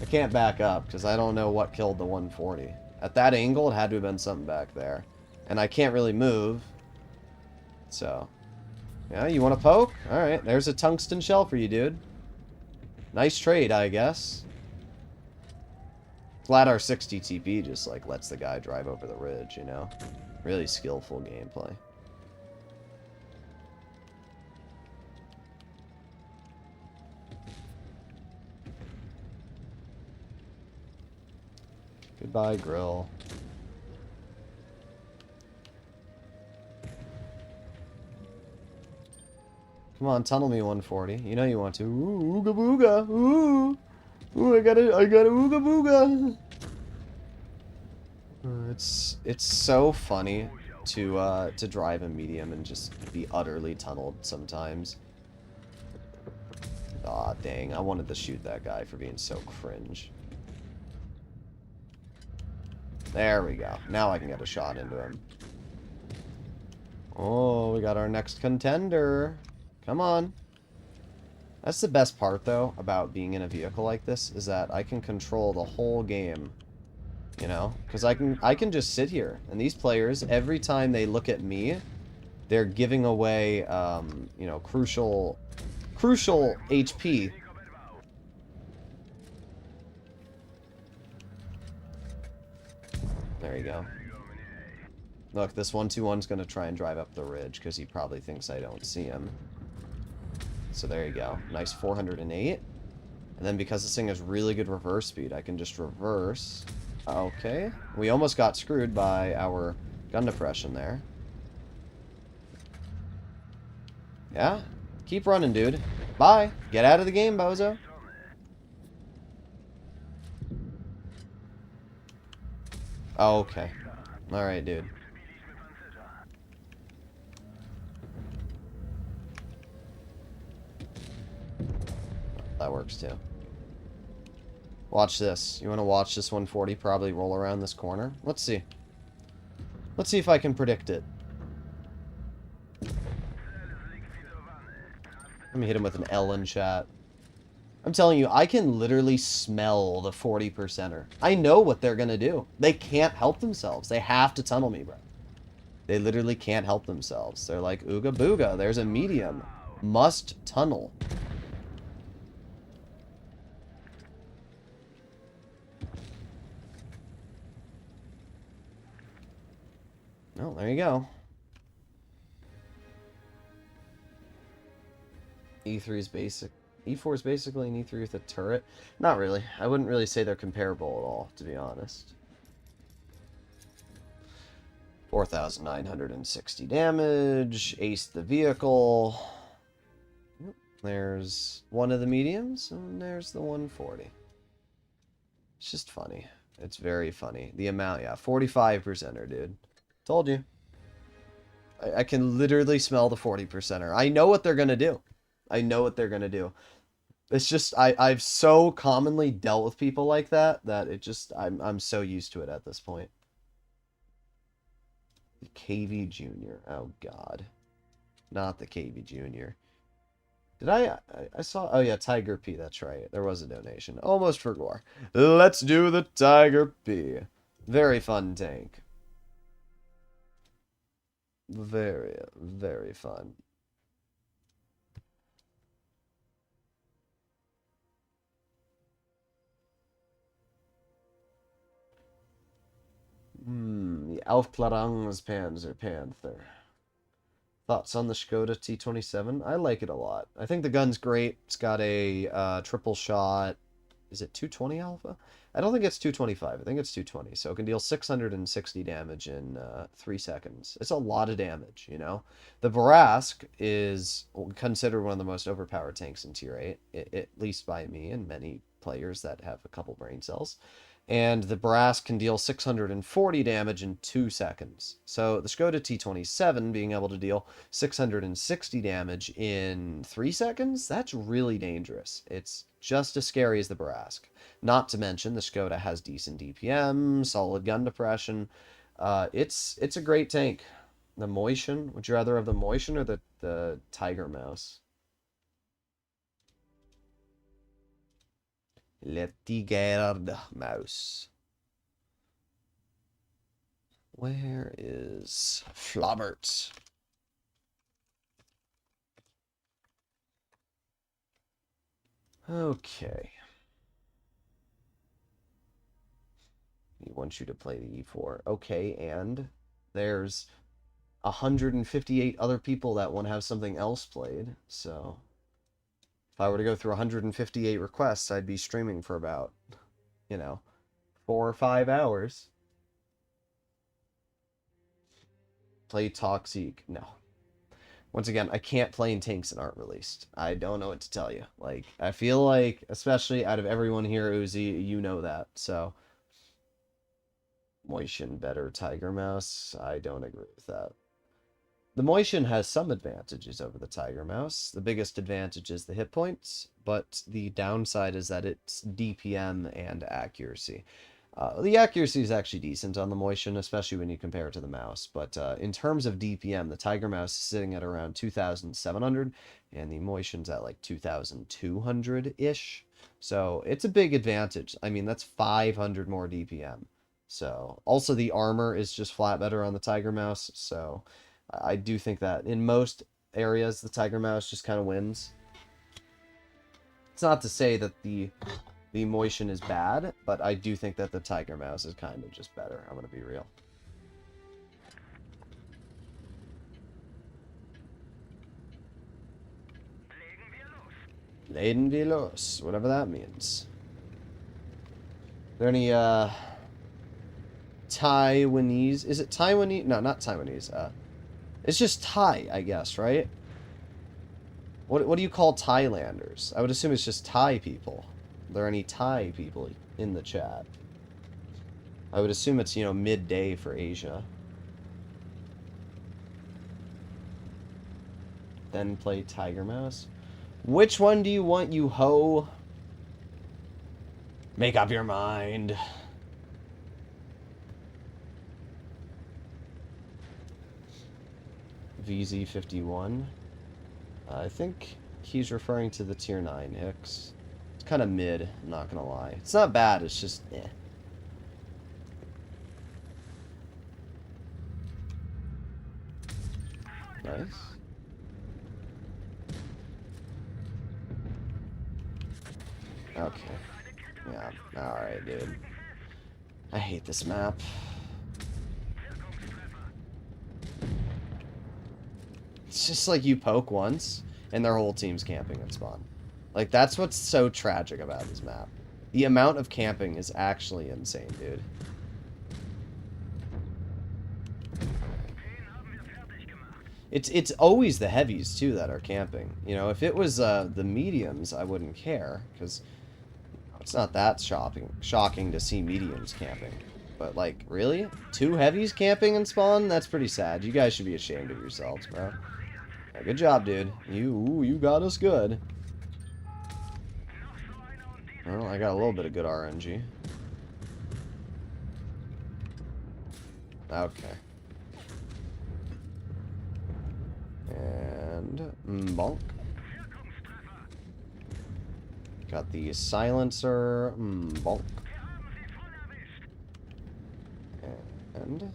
I can't back up because I don't know what killed the 140. At that angle, it had to have been something back there. And I can't really move. So, yeah, you want to poke? Alright, there's a tungsten shell for you, dude. Nice trade, I guess. Glad our 60 TP just, like, lets the guy drive over the ridge, you know? Really skillful gameplay. Goodbye, grill. Come on, tunnel me 140. You know you want to. Ooh, ooga booga. Ooh. Ooh, I got a ooga booga. It's so funny to drive a medium and just be utterly tunneled sometimes. Aw, dang. I wanted to shoot that guy for being so cringe. There we go. Now I can get a shot into him. Oh, we got our next contender. Come on. That's the best part, though, about being in a vehicle like this, is that I can control the whole game. You know? Because I can just sit here. And these players, every time they look at me, they're giving away, you know, crucial HP. There you go. Look, this 121's going to try and drive up the ridge because he probably thinks I don't see him. So there you go. Nice 408. And then because this thing has really good reverse speed, I can just reverse. Okay. We almost got screwed by our gun depression there. Yeah. Keep running, dude. Bye. Get out of the game, bozo. Okay. Alright, dude. That works too. Watch this. You want to watch this 140 probably roll around this corner? Let's see. Let's see if I can predict it. Let me hit him with an L in chat. I'm telling you, I can literally smell the 40%er. I know what they're going to do. They can't help themselves. They have to tunnel me, bro. They literally can't help themselves. They're like, ooga booga, there's a medium. Must tunnel. Oh, there you go. E3 is basic. E4 is basically an E3 with a turret. Not really. I wouldn't really say they're comparable at all, to be honest. 4,960 damage. Aced the vehicle. There's one of the mediums, and there's the 140. It's just funny. It's very funny. The amount, yeah. 45%er, dude. Told you. I can literally smell the 40%er. I know what they're going to do. I know what they're going to do. It's just I've so commonly dealt with people like that that it just I'm so used to it at this point. The KV Junior. Oh God. Not the KV Junior. Did I saw oh yeah, Tiger P, that's right. There was a donation. Almost forgot. Let's do the Tiger P. Very fun tank. Very, very fun. The Aufklärungspanzer Panther. Thoughts on the Skoda T27? I like it a lot. I think the gun's great. It's got a triple shot. Is it 220 alpha? I don't think it's 225. I think it's 220. So it can deal 660 damage in 3 seconds. It's a lot of damage, you know? The Barask is considered one of the most overpowered tanks in Tier 8, at least by me and many players that have a couple brain cells. And the Brass can deal 640 damage in 2 seconds. So the Skoda T27 being able to deal 660 damage in 3 seconds, that's really dangerous. It's just as scary as the Barask. Not to mention the Skoda has decent DPM, solid gun depression. It's a great tank. The Motion, would you rather have the Motion or the Tiger Mouse? Le Tiger Mouse. Where is Flaubert? Okay. He wants you to play the E4. Okay, and there's 158 other people that want to have something else played, so if I were to go through 158 requests, I'd be streaming for about, 4 or 5 hours. Play Toxic. No. Once again, I can't play in tanks that aren't released. I don't know what to tell you. Like, I feel like, especially out of everyone here, Uzi, you know that, so. Motion better Tiger Mouse? I don't agree with that. The Motion has some advantages over the Tiger Mouse. The biggest advantage is the hit points, but the downside is that it's DPM and accuracy. The accuracy is actually decent on the Motion, especially when you compare it to the mouse. But in terms of DPM, the Tiger Mouse is sitting at around 2,700, and the Motion's at like 2,200-ish. So it's a big advantage. I mean, that's 500 more DPM. So also the armor is just flat better on the Tiger Mouse, so I do think that in most areas, the Tiger Mouse just kind of wins. It's not to say that the Motion is bad, but I do think that the Tiger Mouse is kind of just better. I'm going to be real. Legen wir los, whatever that means. Are there any, Taiwanese? Is it Taiwanese? No, not Taiwanese. It's just Thai, I guess, right? What do you call Thailanders? I would assume it's just Thai people. Are there any Thai people in the chat? I would assume it's, midday for Asia. Then play Tiger Mouse. Which one do you want, you ho? Make up your mind. VZ51. I think he's referring to the tier 9 Hicks. It's kind of mid, I'm not gonna lie. It's not bad, it's just eh. Nice. Okay. Yeah, alright, dude. I hate this map. It's just like you poke once, and their whole team's camping at spawn. Like, that's what's so tragic about this map. The amount of camping is actually insane, dude. It's always the heavies, too, that are camping. If it was the mediums, I wouldn't care, because it's not that shocking to see mediums camping. But, like, really? 2 heavies camping and spawn? That's pretty sad. You guys should be ashamed of yourselves, bro. Yeah, good job, dude. You got us good. Well, I got a little bit of good RNG. Okay. And bonk. Got the silencer. Bonk. And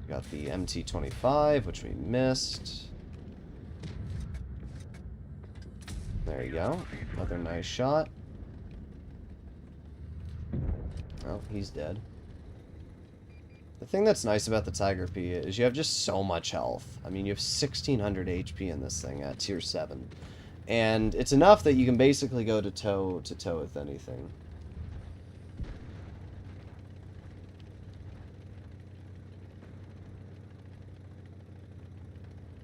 got the MT25, which we missed. There you go. Another nice shot. Oh, he's dead. The thing that's nice about the Tiger P is you have just so much health. I mean, you have 1600 HP in this thing at tier 7. And it's enough that you can basically go toe with anything.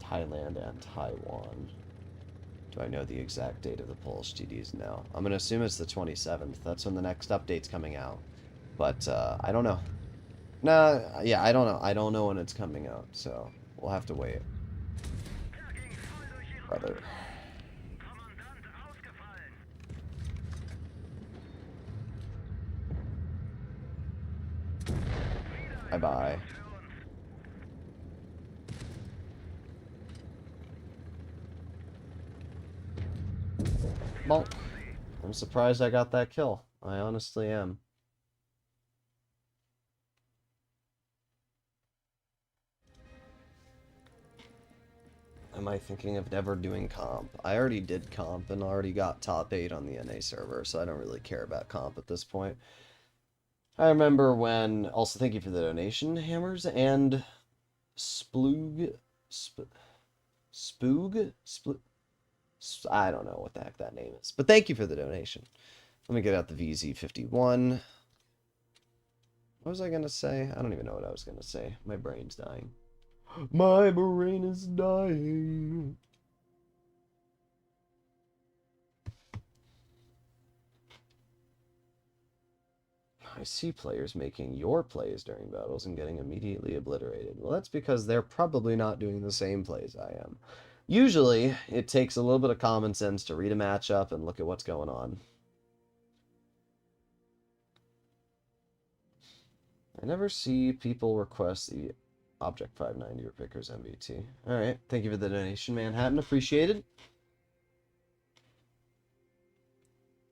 Thailand and Taiwan. Do I know the exact date of the Polish TDs? No. I'm going to assume it's the 27th. That's when the next update's coming out. But, I don't know. Nah, yeah, I don't know. I don't know when it's coming out, so we'll have to wait. Brother. Bye-bye. Well, I'm surprised I got that kill. I honestly am. Am I thinking of never doing comp? I already did comp and already got top 8 on the NA server, so I don't really care about comp at this point. I remember when... Also, thank you for the donation, Hammers, and... Sploog... Spoog? I don't know what the heck that name is. But thank you for the donation. Let me get out the VZ51. What was I going to say? I don't even know what I was going to say. My brain's dying. My brain is dying. I see players making your plays during battles and getting immediately obliterated. Well, that's because they're probably not doing the same plays I am. Usually, it takes a little bit of common sense to read a matchup and look at what's going on. I never see people request the Object 590 or Pickers MBT. Alright, thank you for the donation, Manhattan. Appreciated.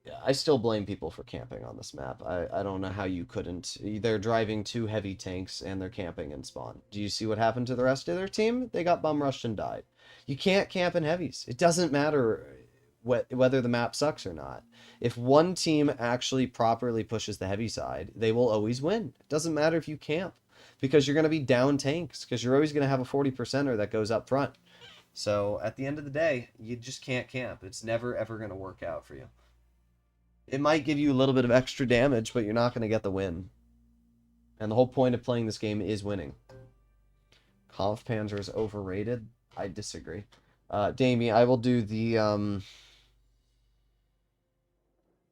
Yeah, I still blame people for camping on this map. I don't know how you couldn't. They're driving 2 heavy tanks and they're camping in spawn. Do you see what happened to the rest of their team? They got bum rushed and died. You can't camp in heavies. It doesn't matter whether the map sucks or not. If one team actually properly pushes the heavy side, they will always win. It doesn't matter if you camp, because you're going to be down tanks, because you're always going to have a 40%er that goes up front. So at the end of the day, you just can't camp. It's never, ever going to work out for you. It might give you a little bit of extra damage, but you're not going to get the win. And the whole point of playing this game is winning. Kampfpanzer is overrated? I disagree. Damien, I will do the,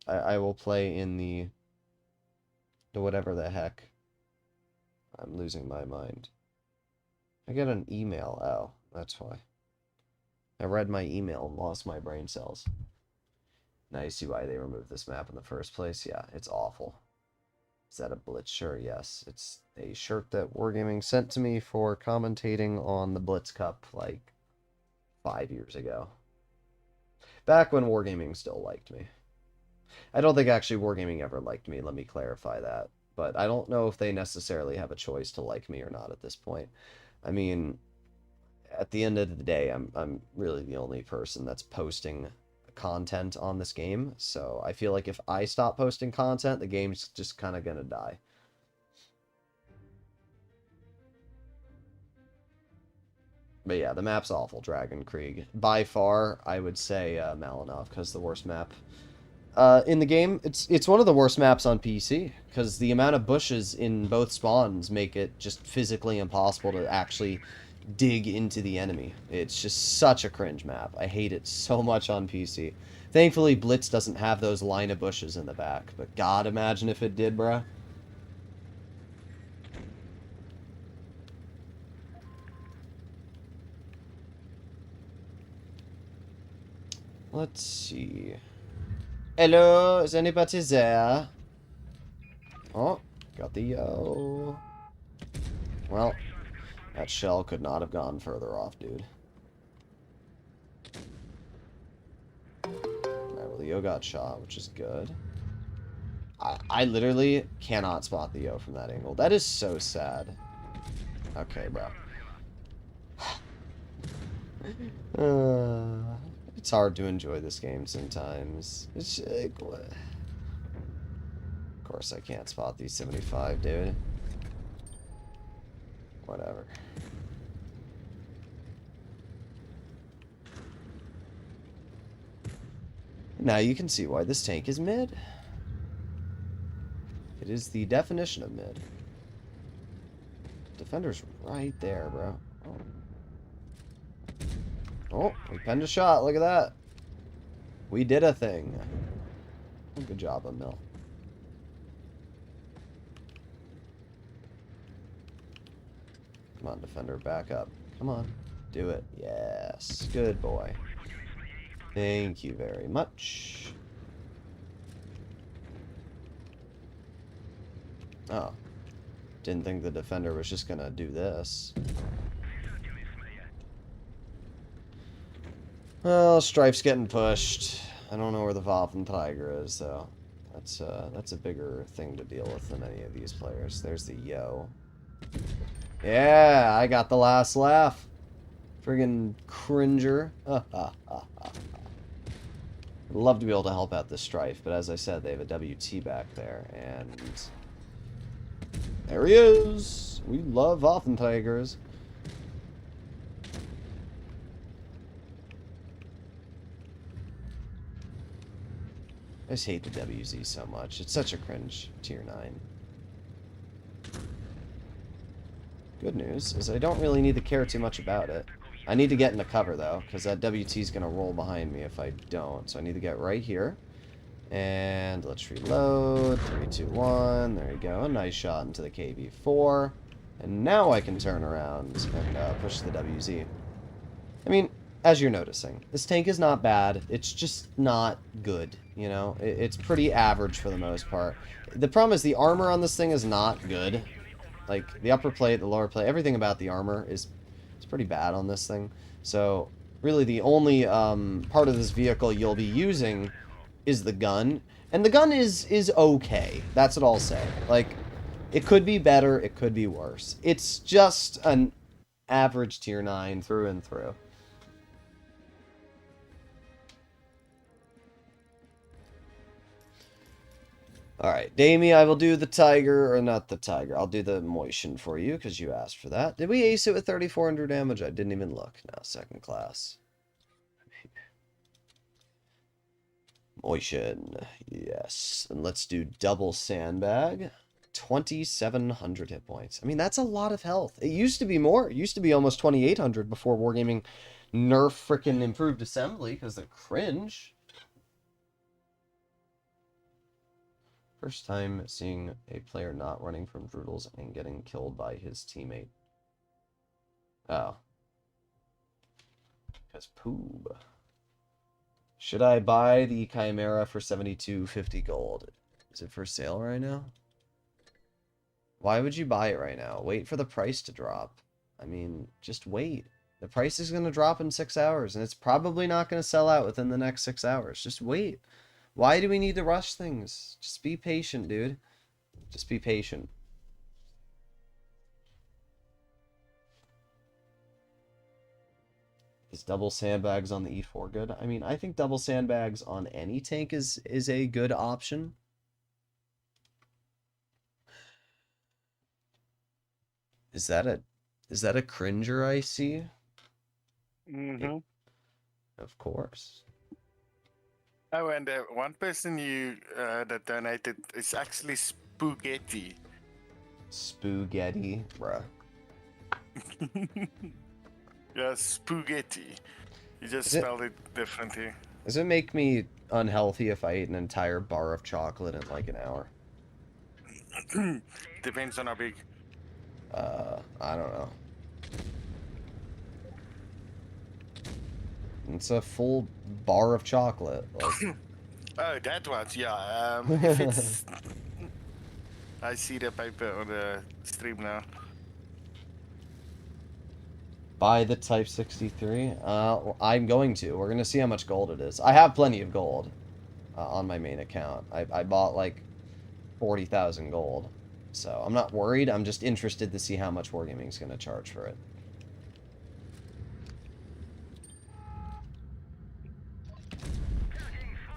I will play in the whatever the heck. I'm losing my mind. I get an email. Oh, that's why. I read my email and lost my brain cells. Now you see why they removed this map in the first place. Yeah, it's awful. Is that a Blitz shirt? Yes, it's a shirt that Wargaming sent to me for commentating on the Blitz Cup like 5 years ago. Back when Wargaming still liked me. I don't think actually Wargaming ever liked me, let me clarify that. But I don't know if they necessarily have a choice to like me or not at this point. I mean, at the end of the day, I'm really the only person that's posting content on this game, so I feel like if I stop posting content, the game's just kind of gonna die. But yeah, the map's awful, Dragon Krieg. By far, I would say Malinov, because the worst map in the game. It's one of the worst maps on PC, because the amount of bushes in both spawns make it just physically impossible to actually dig into the enemy. It's just such a cringe map. I hate it so much on PC. Thankfully, Blitz doesn't have those line of bushes in the back, but god, imagine if it did, bruh. Let's see. Hello, is anybody there? Oh, got the yo. Well, that shell could not have gone further off, dude. Alright, well, the yo got shot, which is good. I literally cannot spot the yo from that angle. That is so sad. Okay, bro. It's hard to enjoy this game sometimes. It's like, what? Of course I can't spot these 75, dude. Whatever. Now you can see why this tank is mid. It is the definition of mid. Defender's right there, bro. Oh, we penned a shot. Look at that. We did a thing. Good job, Emil. Come on, defender, back up. Come on. Do it. Yes. Good boy. Thank you very much. Oh. Didn't think the defender was just gonna do this. Well, Strife's getting pushed. I don't know where the Waffen Tiger is, though. That's a bigger thing to deal with than any of these players. There's the yo. Yeah, I got the last laugh. Friggin' cringer. I'd love to be able to help out this Strife, but as I said, they have a WT back there, and there he is. We love Waffen Tigers. I just hate the WZ so much. It's such a cringe tier 9. Good news is I don't really need to care too much about it. I need to get into cover, though, because that WT is going to roll behind me if I don't. So I need to get right here. And let's reload. 3, 2, 1. There you go. Nice shot into the KV4. And now I can turn around and push the WZ. I mean, as you're noticing, this tank is not bad. It's just not good, you know? It's pretty average for the most part. The problem is the armor on this thing is not good. Like, the upper plate, the lower plate, everything about the armor is pretty bad on this thing. So, really the only part of this vehicle you'll be using is the gun. And the gun is okay. That's what I'll say. Like, it could be better, it could be worse. It's just an average tier 9 through and through. Alright, Damie, I will do the Tiger, or not the Tiger, I'll do the Motion for you, because you asked for that. Did we ace it with 3,400 damage? I didn't even look. No, second class. Motion, yes. And let's do double sandbag. 2,700 hit points. I mean, that's a lot of health. It used to be more. It used to be almost 2,800 before Wargaming nerf frickin' improved assembly, because they're cringe. First time seeing a player not running from Droodles and getting killed by his teammate. Oh. Because poob. Should I buy the Chimera for 72.50 gold? Is it for sale right now? Why would you buy it right now? Wait for the price to drop. I mean, just wait. The price is going to drop in 6 hours, and it's probably not going to sell out within the next 6 hours. Just wait. Why do we need to rush things? Just be patient, dude. Just be patient. Is double sandbags on the E4 good? I mean, I think double sandbags on any tank is a good option. Is that a cringer I see? Mm-hmm. Of course. Oh, and one person that donated is actually Spaghetti. Spaghetti, bruh. Yeah, Spaghetti. You just spelled it differently. Does it make me unhealthy if I ate an entire bar of chocolate in like an hour? Depends on how big. I don't know. It's a full bar of chocolate. Like. Oh, that was, yeah. If it's... I see the paper on the stream now. Buy the Type 63? I'm going to. We're going to see how much gold it is. I have plenty of gold on my main account. I bought like 40,000 gold. So I'm not worried. I'm just interested to see how much Wargaming is going to charge for it.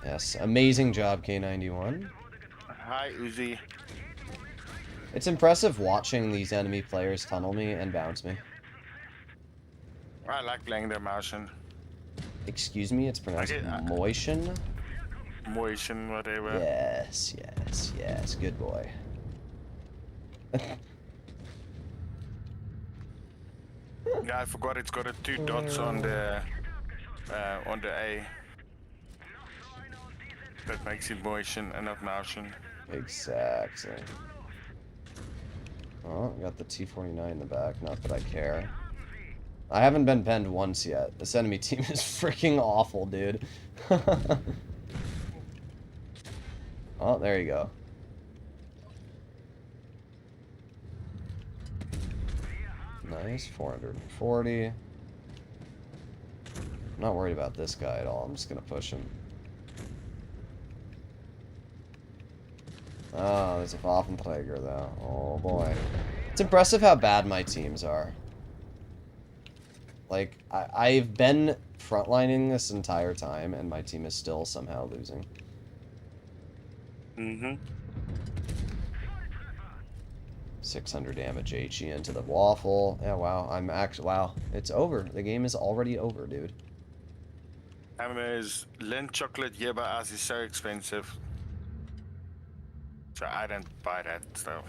Yes, amazing job, K91. Hi, Uzi. It's impressive watching these enemy players tunnel me and bounce me. I like playing the motion. Excuse me, it's pronounced motion? Motion, whatever. Yes, yes, yes. Good boy. Yeah, I forgot it's got a 2 dots on the A. That makes it motion and not motion. Exactly. Oh, got the T-49 in the back. Not that I care. I haven't been penned once yet. This enemy team is freaking awful, dude. Oh, there you go. Nice, 440. I'm not worried about this guy at all. I'm just gonna push him. Oh, there's a Waffenträger though. Oh boy. It's impressive how bad my teams are. Like, I've been frontlining this entire time, and my team is still somehow losing. Mm-hmm. 600 damage HE into the waffle. Yeah, wow. Wow. It's over. The game is already over, dude. Is Lindt chocolate yerba as is so expensive. So I don't buy that stuff.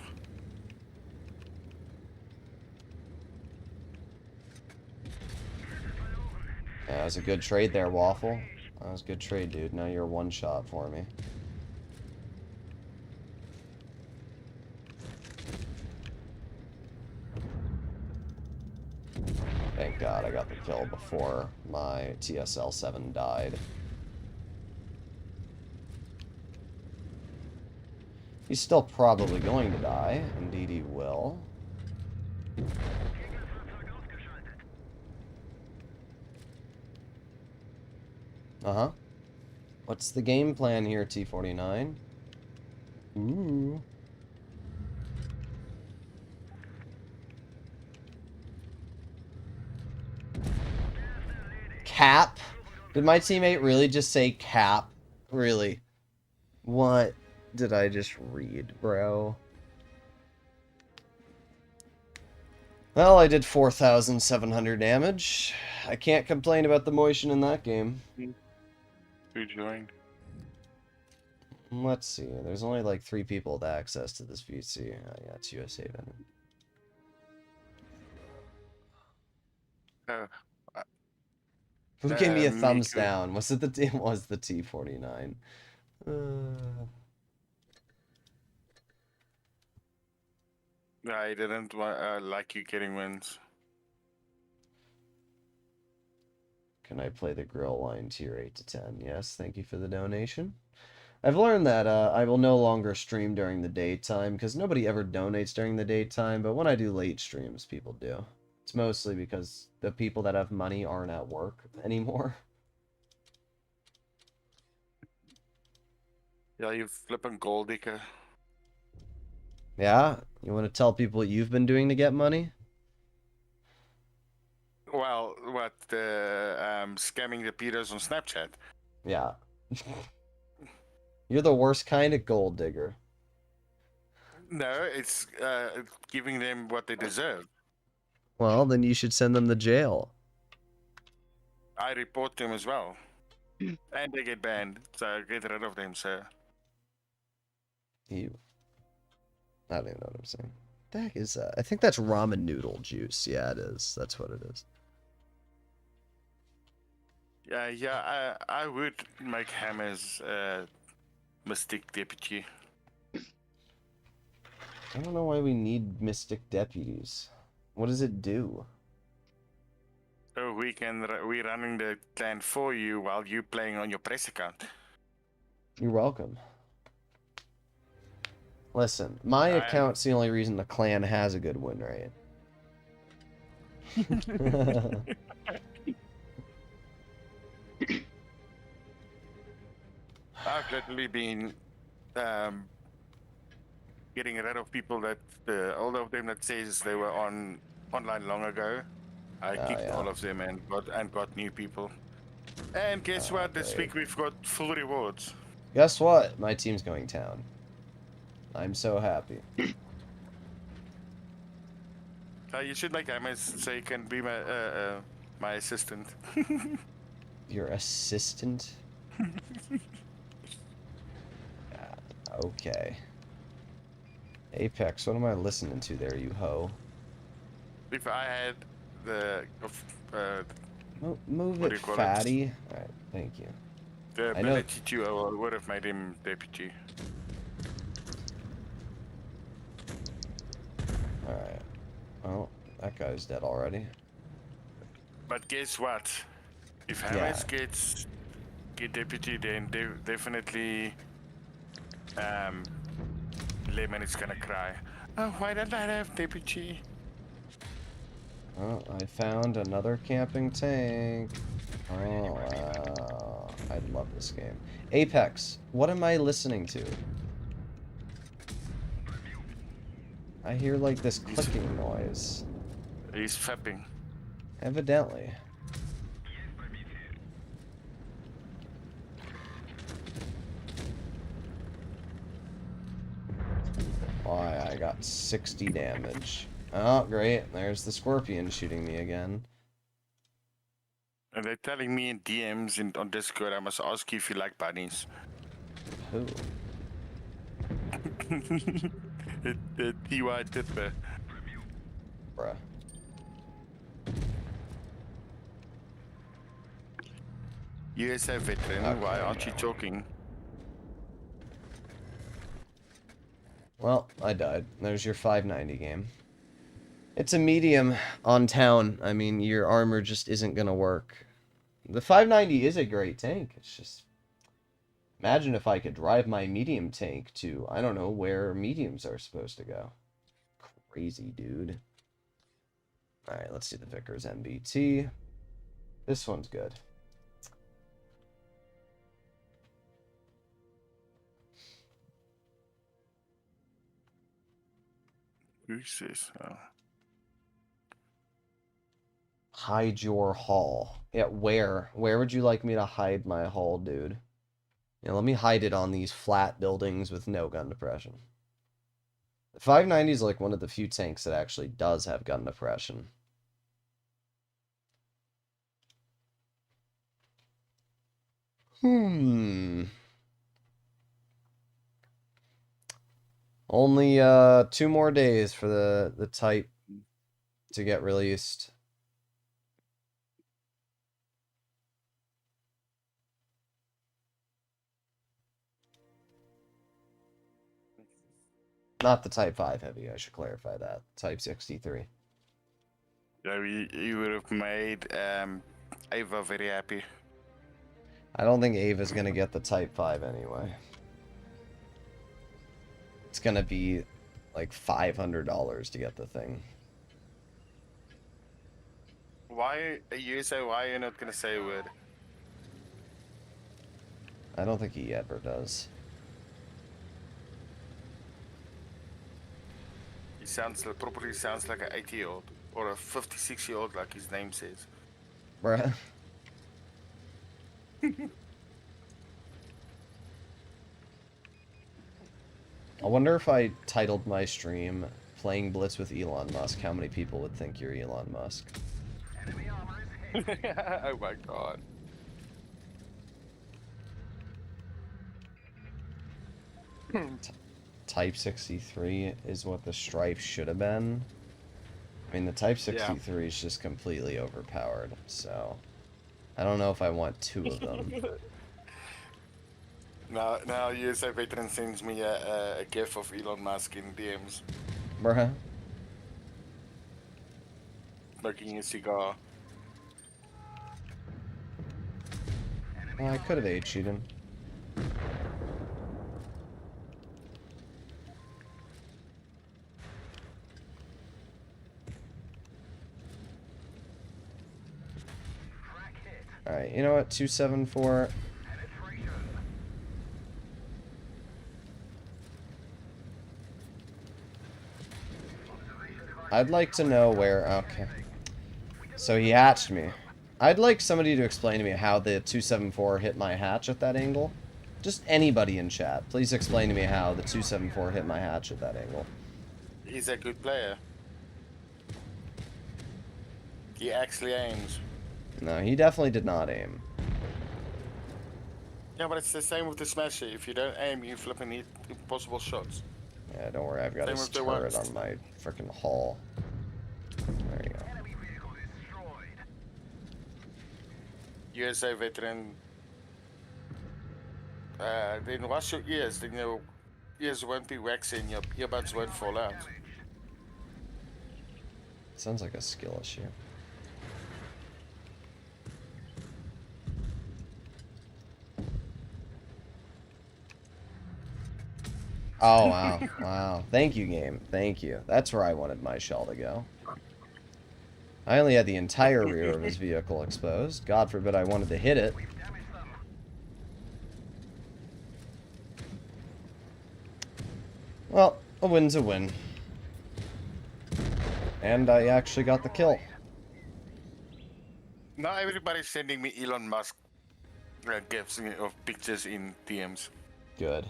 Yeah, that was a good trade there, Waffle. That was a good trade, dude. Now you're one shot for me. Thank God I got the kill before my TSL-7 died. He's still probably going to die. Indeed he will. Uh-huh. What's the game plan here, T-49? Ooh. Cap? Did my teammate really just say cap? Really? What did I just read, bro? Well, I did 4,700 damage. I can't complain about the motion in that game. Who joined? Let's see. There's only like 3 people with access to this VC. Yeah, it's US Haven. Who gave me a thumbs Miku. down? Was it the T? Was the T-49? I didn't like you getting wins. Can I play the grill line tier 8 to 10? Yes, thank you for the donation. I've learned that I will no longer stream during the daytime because nobody ever donates during the daytime, but when I do late streams, people do. It's mostly because the people that have money aren't at work anymore. Yeah, you flipping gold digger. Yeah? You want to tell people what you've been doing to get money? Well, what, scamming the Peters on Snapchat? Yeah. You're the worst kind of gold digger. No, it's giving them what they deserve. Well, then you should send them to jail. I report them as well. And they get banned, so get rid of them, sir. You. I don't even know what I'm saying. What the heck is that? I think that's ramen noodle juice. Yeah, it is. That's what it is. Yeah, I would make hammers Mystic Deputy. I don't know why we need mystic deputies. What does it do? Oh, we running the clan for you while you playing on your press account. You're welcome. Listen, my I am. account's the only reason the clan has a good win rate. I've literally been getting rid of people that all of them that says they were online long ago. I Oh, kicked yeah. all of them and got new people. And guess what? This great. week we've got full rewards. Guess what? My team's going town. I'm so happy. You should make Amos so you can be my assistant. Your assistant? Okay. Apex, what am I listening to there, you hoe? If I had the Move what it, do you call it? fatty. Alright, thank you. The I know. ability to, I would have made him deputy. Alright. Well, that guy's dead already. But guess what? If Hamas get deputy, then definitely Lemon is gonna cry. Oh, why don't I have deputy? Oh, I found another camping tank. Oh, wow. I love this game. Apex, what am I listening to? I hear like this clicking noise. He's fapping. Evidently. Why, I got 60 damage. Oh, great. There's the scorpion shooting me again. And they're telling me in DMs on Discord, I must ask you if you like bunnies. Who? the TY Tipper. Bruh. USA veteran, Okay, why aren't you no. talking? Well, I died. There's your 590 game. It's a medium on town. I mean, your armor just isn't gonna work. The 590 is a great tank. It's just... Imagine if I could drive my medium tank to, I don't know, where mediums are supposed to go. Crazy, dude. Alright, let's do the Vickers MBT. This one's good. Who's this? Oh. Hide your haul. Yeah, where? Where would you like me to hide my haul, dude? Yeah, let me hide it on these flat buildings with no gun depression. The 590 is like one of the few tanks that actually does have gun depression. Only 2 more days for the type to get released. Not the Type 5 heavy, I should clarify that. Type 63. Yeah, you would have made Ava very happy. I don't think Ava's gonna get the Type 5 anyway. It's gonna be like $500 to get the thing. Why are you not gonna say a word? I don't think he ever does. He probably sounds like an 80-year-old or a 56-year-old, like his name says. Bruh. I wonder if I titled my stream Playing Blitz with Elon Musk, how many people would think you're Elon Musk? Oh my god. Type 63 is what the Stripe should have been. I mean, the Type 63 is just completely overpowered, so... I don't know if I want 2 of them. Now USA veteran sends me a gif of Elon Musk in DMs. Bruh. Smoking a cigar. Oh, I could have HE'd him. Alright, you know what? 274. I'd like to know where... Okay. So he hatched me. I'd like somebody to explain to me how the 274 hit my hatch at that angle. Just anybody in chat. Please explain to me how the 274 hit my hatch at that angle. He's a good player. He actually aims. No, he definitely did not aim. Yeah, but it's the same with the Smasher. If you don't aim, you flipping hit impossible shots. Yeah, don't worry. I've got Same his with the turret worst. on my freaking hull. There you go. USA veteran. Then wash your ears. Then your ears won't be waxy and your earbuds won't fall out. Sounds like a skill issue. Oh, wow. Wow. Thank you, game. Thank you. That's where I wanted my shell to go. I only had the entire rear of his vehicle exposed. God forbid I wanted to hit it. Well, a win's a win. And I actually got the kill. Now everybody's sending me Elon Musk gifs of pictures in DMs. Good.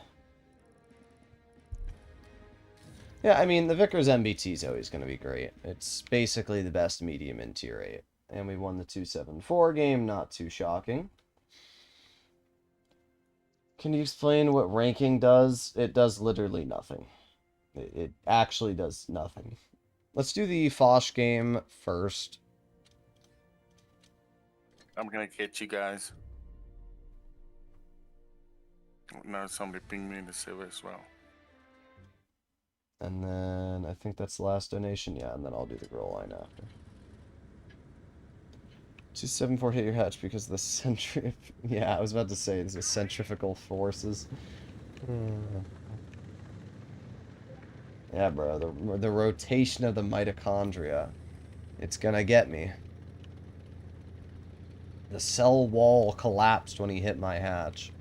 Yeah, I mean, the Vickers MBT is always going to be great. It's basically the best medium in Tier 8. And we won the 274 game, not too shocking. Can you explain what ranking does? It does literally nothing. It actually does nothing. Let's do the Foch game first. I'm gonna get you guys. Now somebody ping me in the server as well. And then I think that's the last donation. Yeah, and then I'll do the grow line after. 274 hit your hatch because of the Yeah, I was about to say the centrifugal forces. Yeah, bro, the rotation of the mitochondria. It's gonna get me. The cell wall collapsed when he hit my hatch.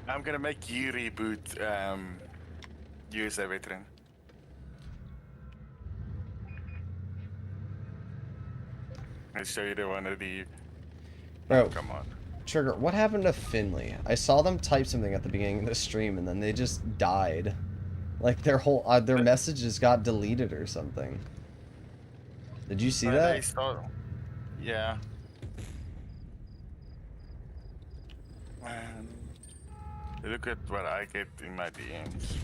I'm gonna make you reboot USA veteran. I'll show you the one of the... Bro, Oh, come on. Trigger, what happened to Finley? I saw them type something at the beginning of the stream and then they just died. Like their whole their messages got deleted or something. Did you see that? They start... Yeah. Look at what I get in my DMs.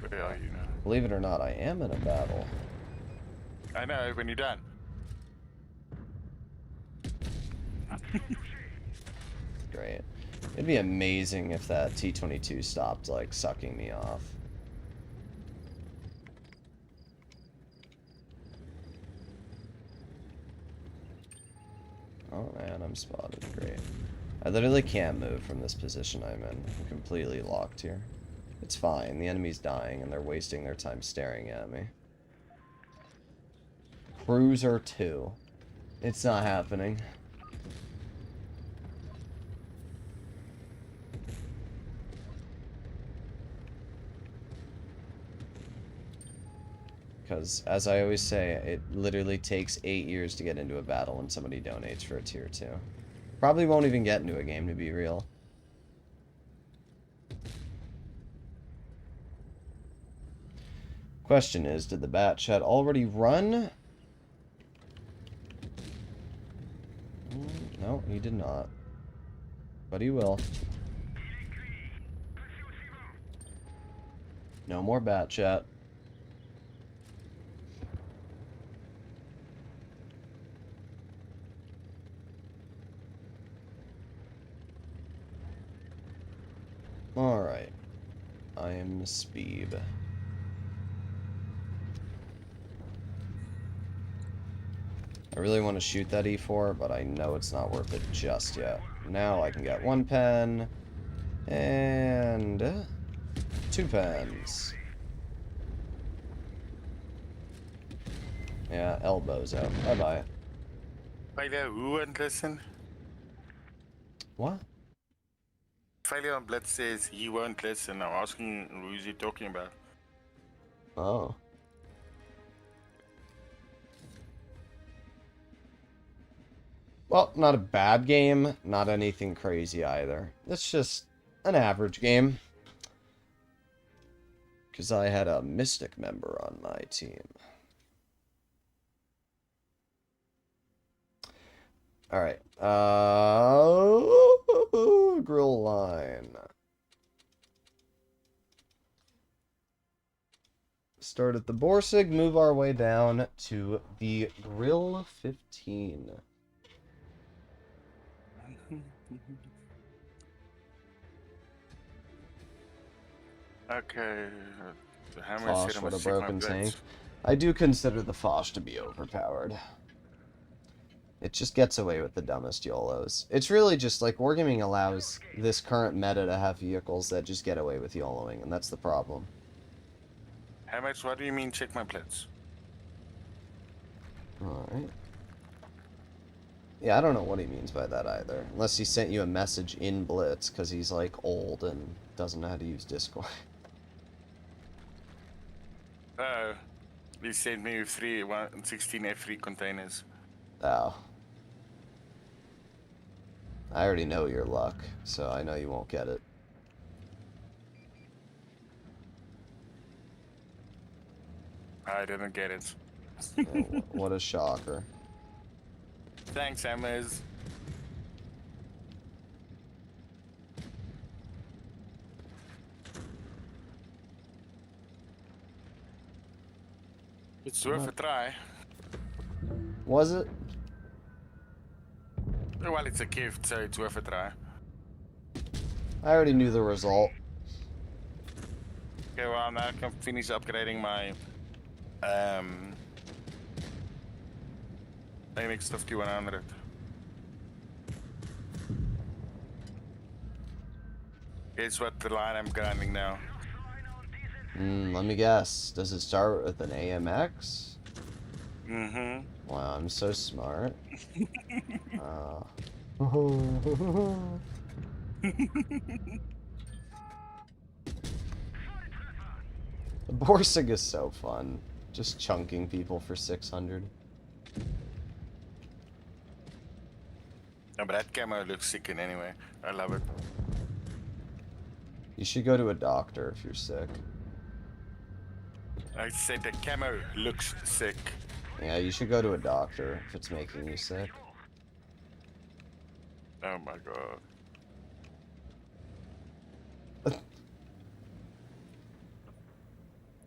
Where are you now? Believe it or not, I am in a battle. I know, when you're done. Great. It'd be amazing if that T-22 stopped, like, sucking me off. Oh man, I'm spotted. Great. I literally can't move from this position I'm in. I'm completely locked here. It's fine. The enemy's dying and they're wasting their time staring at me. Cruiser 2. It's not happening. Because, as I always say, it literally takes 8 years to get into a battle when somebody donates for a tier 2. Probably won't even get into a game, to be real. Question is, did the bat chat already run? No, he did not. But he will. No more bat chat. Alright. I am Speeb. I really want to shoot that E4, but I know it's not worth it just yet. Now I can get 1 pen and 2 pens. Yeah, elbows out. Bye-bye. Failure, who won't listen? What? Failure on Blitz says he won't listen. I'm asking who's he talking about. Oh. Well, not a bad game, not anything crazy either. It's just an average game. Because I had a Mystic member on my team. Alright. Grill line. Start at the Borsig, move our way down to the Grill 15. Okay. The hammer said Fosh, I what a must check my broken tank. blades. I do consider the Fosh to be overpowered. It just gets away with the dumbest YOLOs. It's really just like Wargaming allows this current meta to have vehicles that just get away with YOLOing, and that's the problem. Hammers, what do you mean check my blades? Alright. Yeah, I don't know what he means by that either. Unless he sent you a message in Blitz, because he's like old and doesn't know how to use Discord. Oh. He sent me 16 F3 containers. Oh. I already know your luck, so I know you won't get it. I didn't get it. Yeah, what a shocker. Thanks, Hammers. It's worth a try. Was it? Well, it's a gift, so it's worth a try. I already knew the result. Okay, well, now I can finish upgrading my AMX stuff to 100. Guess what the line I'm grinding now? Let me guess. Does it start with an AMX? Mm-hmm. Wow, I'm so smart. The Borsig is so fun. Just chunking people for 600. No, but that camo looks sick in anyway. I love it. You should go to a doctor if you're sick. I said the camo looks sick. Yeah, you should go to a doctor if it's making you sick. Oh my god.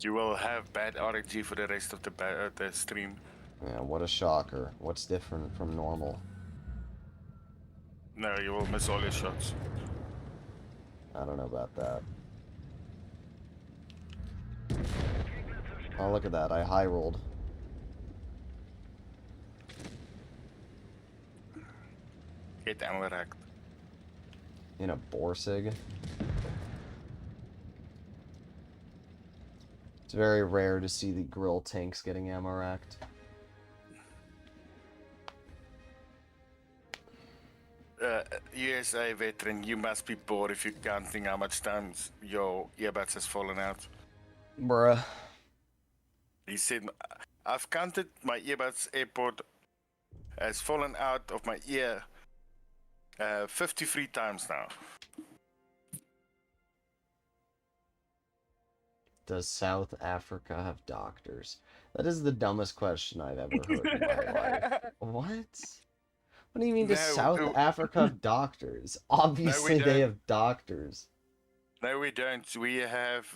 You will have bad RNG for the rest of the stream. Yeah, what a shocker. What's different from normal? No, you will miss all your shots. I don't know about that. Oh, look at that. I high rolled. Get ammo racked. In a Borsig. It's very rare to see the grill tanks getting ammo racked. USA veteran, you must be bored if you're counting how much times your earbuds has fallen out. Bruh. He said, I've counted my earbuds airport has fallen out of my ear 53 times now. Does South Africa have doctors? That is the dumbest question I've ever heard in my life. What? What do you mean, does South Africa have doctors? Obviously, they have doctors. No, we don't. We have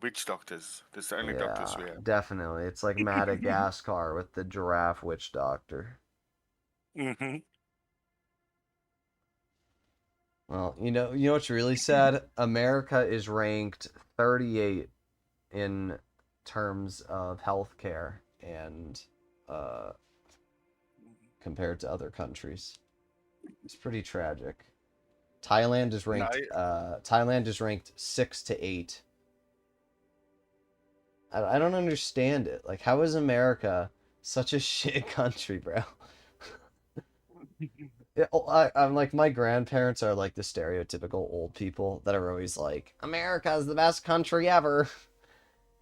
witch doctors. That's the only doctors we have. Definitely. It's like Madagascar with the giraffe witch doctor. Mm-hmm. Well, you know what's really sad? America is ranked 38 in terms of healthcare and compared to other countries. It's pretty tragic. Thailand is No, ranked 6 to 8. I don't understand it. Like, how is America such a shit country, bro? I'm like, my grandparents are like the stereotypical old people that are always like, America's the best country ever.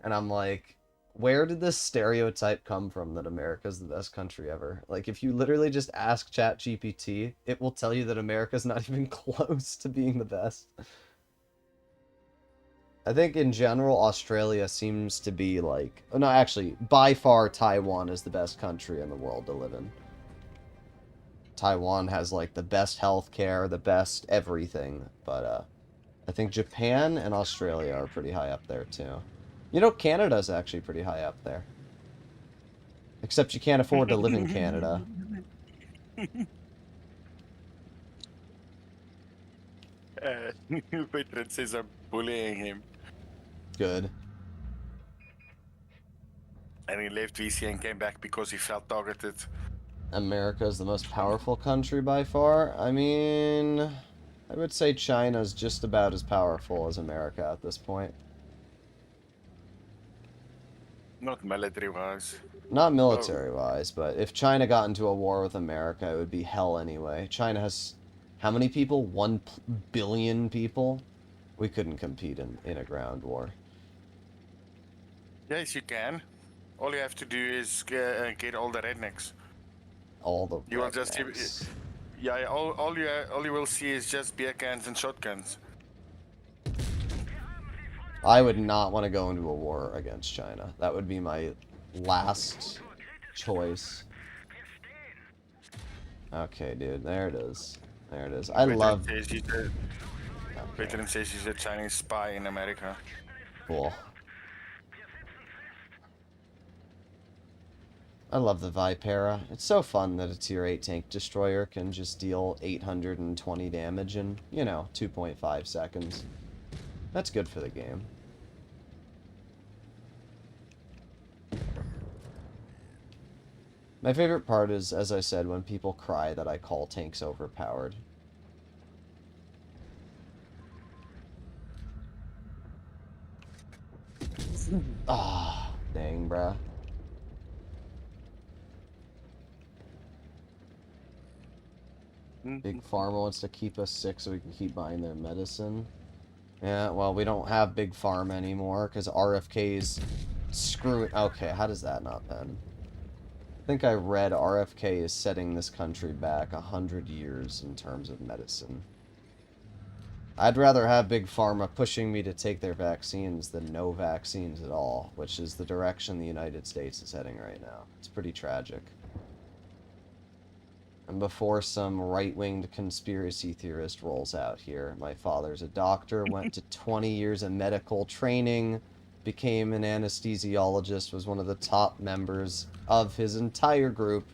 And I'm like, where did this stereotype come from that America's the best country ever? Like, if you literally just ask ChatGPT, it will tell you that America's not even close to being the best. I think in general, Australia seems to be like, oh, no, actually, by far, Taiwan is the best country in the world to live in. Taiwan has like the best healthcare, the best everything, but I think Japan and Australia are pretty high up there too. You know, Canada's actually pretty high up there. Except you can't afford to live in Canada. Veteran says I'm bullying him. Good. And he left VC and came back because he felt targeted. America is the most powerful country by far. I mean, I would say China's just about as powerful as America at this point. Not military-wise. Not military-wise, but if China got into a war with America, it would be hell anyway. China has how many people? 1 billion people? We couldn't compete in a ground war. Yes, you can. All you have to do is get all the rednecks. All the You will just rednecks. yeah. All you will see is just beer cans and shotguns. I would not want to go into a war against China. That would be my last choice. Okay, dude. There it is. There it is. I love... Veteran says he's a Chinese spy in America. Cool. I love the Vipera. It's so fun that a tier 8 tank destroyer can just deal 820 damage in, you know, 2.5 seconds. That's good for the game. My favorite part is, as I said, when people cry that I call tanks overpowered. Ah, dang, bruh. Big Pharma wants to keep us sick so we can keep buying their medicine. Yeah, well, we don't have Big Pharma anymore because RFK's screwing... Okay, how does that not then? I think I read RFK is setting this country back 100 years in terms of medicine. I'd rather have Big Pharma pushing me to take their vaccines than no vaccines at all, which is the direction the United States is heading right now. It's pretty tragic. And before some right-winged conspiracy theorist rolls out here, my father's a doctor, went to 20 years of medical training, became an anesthesiologist, was one of the top members of his entire group.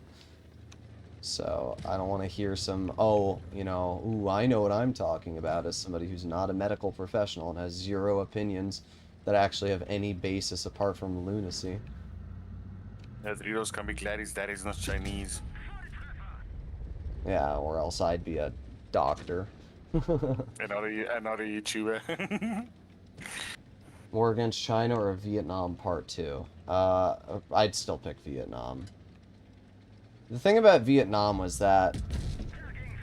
So I don't want to hear some, oh, you know, ooh, I know what I'm talking about as somebody who's not a medical professional and has zero opinions that actually have any basis apart from lunacy. Droodles can be glad his dad is not Chinese. Yeah, or else I'd be a doctor. Another YouTuber. War against China or Vietnam Part 2? I'd still pick Vietnam. The thing about Vietnam was that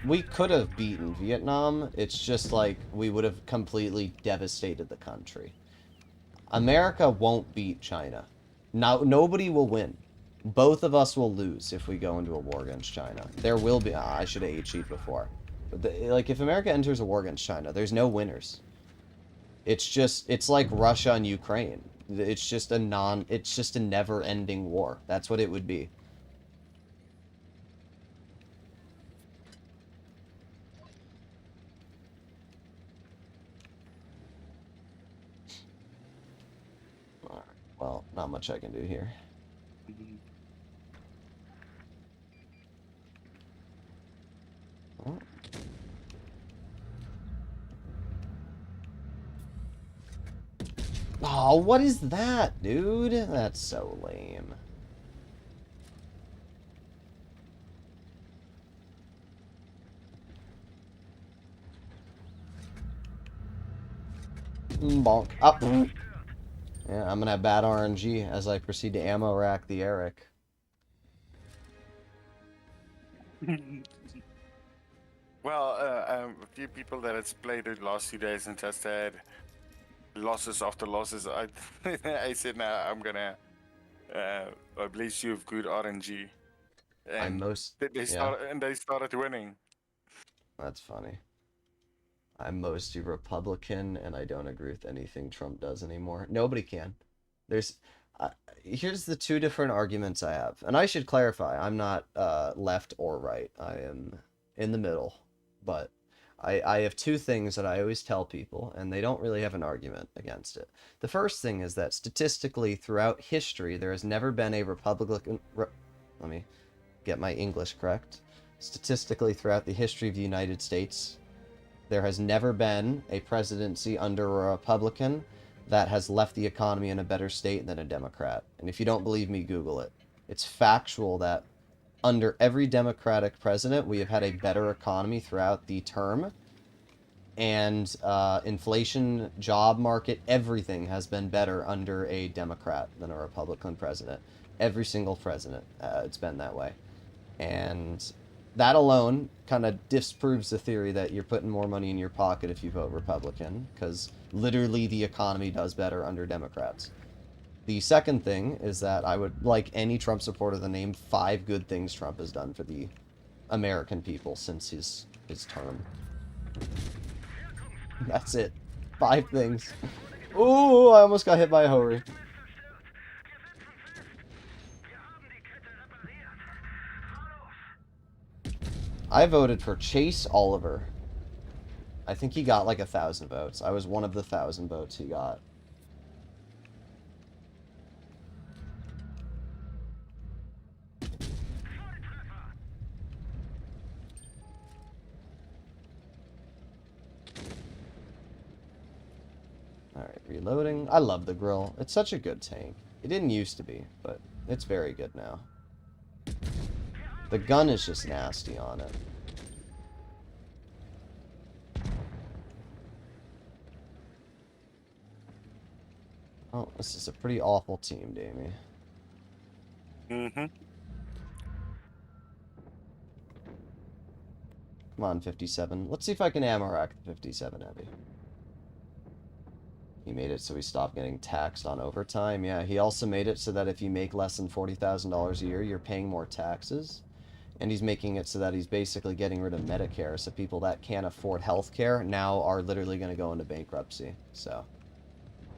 we could have beaten Vietnam. It's just like we would have completely devastated the country. America won't beat China. Now, nobody will win. Both of us will lose if we go into a war against China. There will be... I should have HE'd before. But like, if America enters a war against China, there's no winners. It's just... It's like Russia and Ukraine. It's just a never-ending war. That's what it would be. Alright, well, not much I can do here. Oh, what is that, dude? That's so lame. Bonk. Up. Yeah, I'm gonna have bad RNG as I proceed to ammo rack the Eric. Well, a few people that has played the last 2 days and just had losses after losses. I said, now I'm gonna bless you with good RNG, I'm and most... they Yeah, started winning. that's funny. I'm mostly Republican, and I don't agree with anything Trump does anymore. Nobody can. There's... here's the two different arguments I have. And I should clarify, I'm not left or right. I am in the middle. But I have two things that I always tell people, and they don't really have an argument against it. The first thing is that statistically, throughout history, there has never been a Republican... let me get my English correct. Statistically, throughout the history of the United States, there has never been a presidency under a Republican that has left the economy in a better state than a Democrat. And if you don't believe me, Google it. It's factual that under every Democratic president, we have had a better economy throughout the term. And inflation, job market, everything has been better under a Democrat than a Republican president. Every single president, it's been that way. And that alone kind of disproves the theory that you're putting more money in your pocket if you vote Republican, because literally the economy does better under Democrats. The second thing is that I would like any Trump supporter to name 5 good things Trump has done for the American people since his term. That's it. 5 things. Ooh, I almost got hit by a Hori. I voted for Chase Oliver. I think he got like 1,000 votes. I was one of the 1,000 votes he got. Alright, reloading. I love the grill. It's such a good tank. It didn't used to be, but it's very good now. The gun is just nasty on it. Oh, this is a pretty awful team, Damie. Mm-hmm. Come on, 57. Let's see if I can ammo rack the 57 heavy. He made it so he stopped getting taxed on overtime. Yeah, he also made it so that if you make less than $40,000 a year, you're paying more taxes. And he's making it so that he's basically getting rid of Medicare. So people that can't afford healthcare now are literally going to go into bankruptcy. So,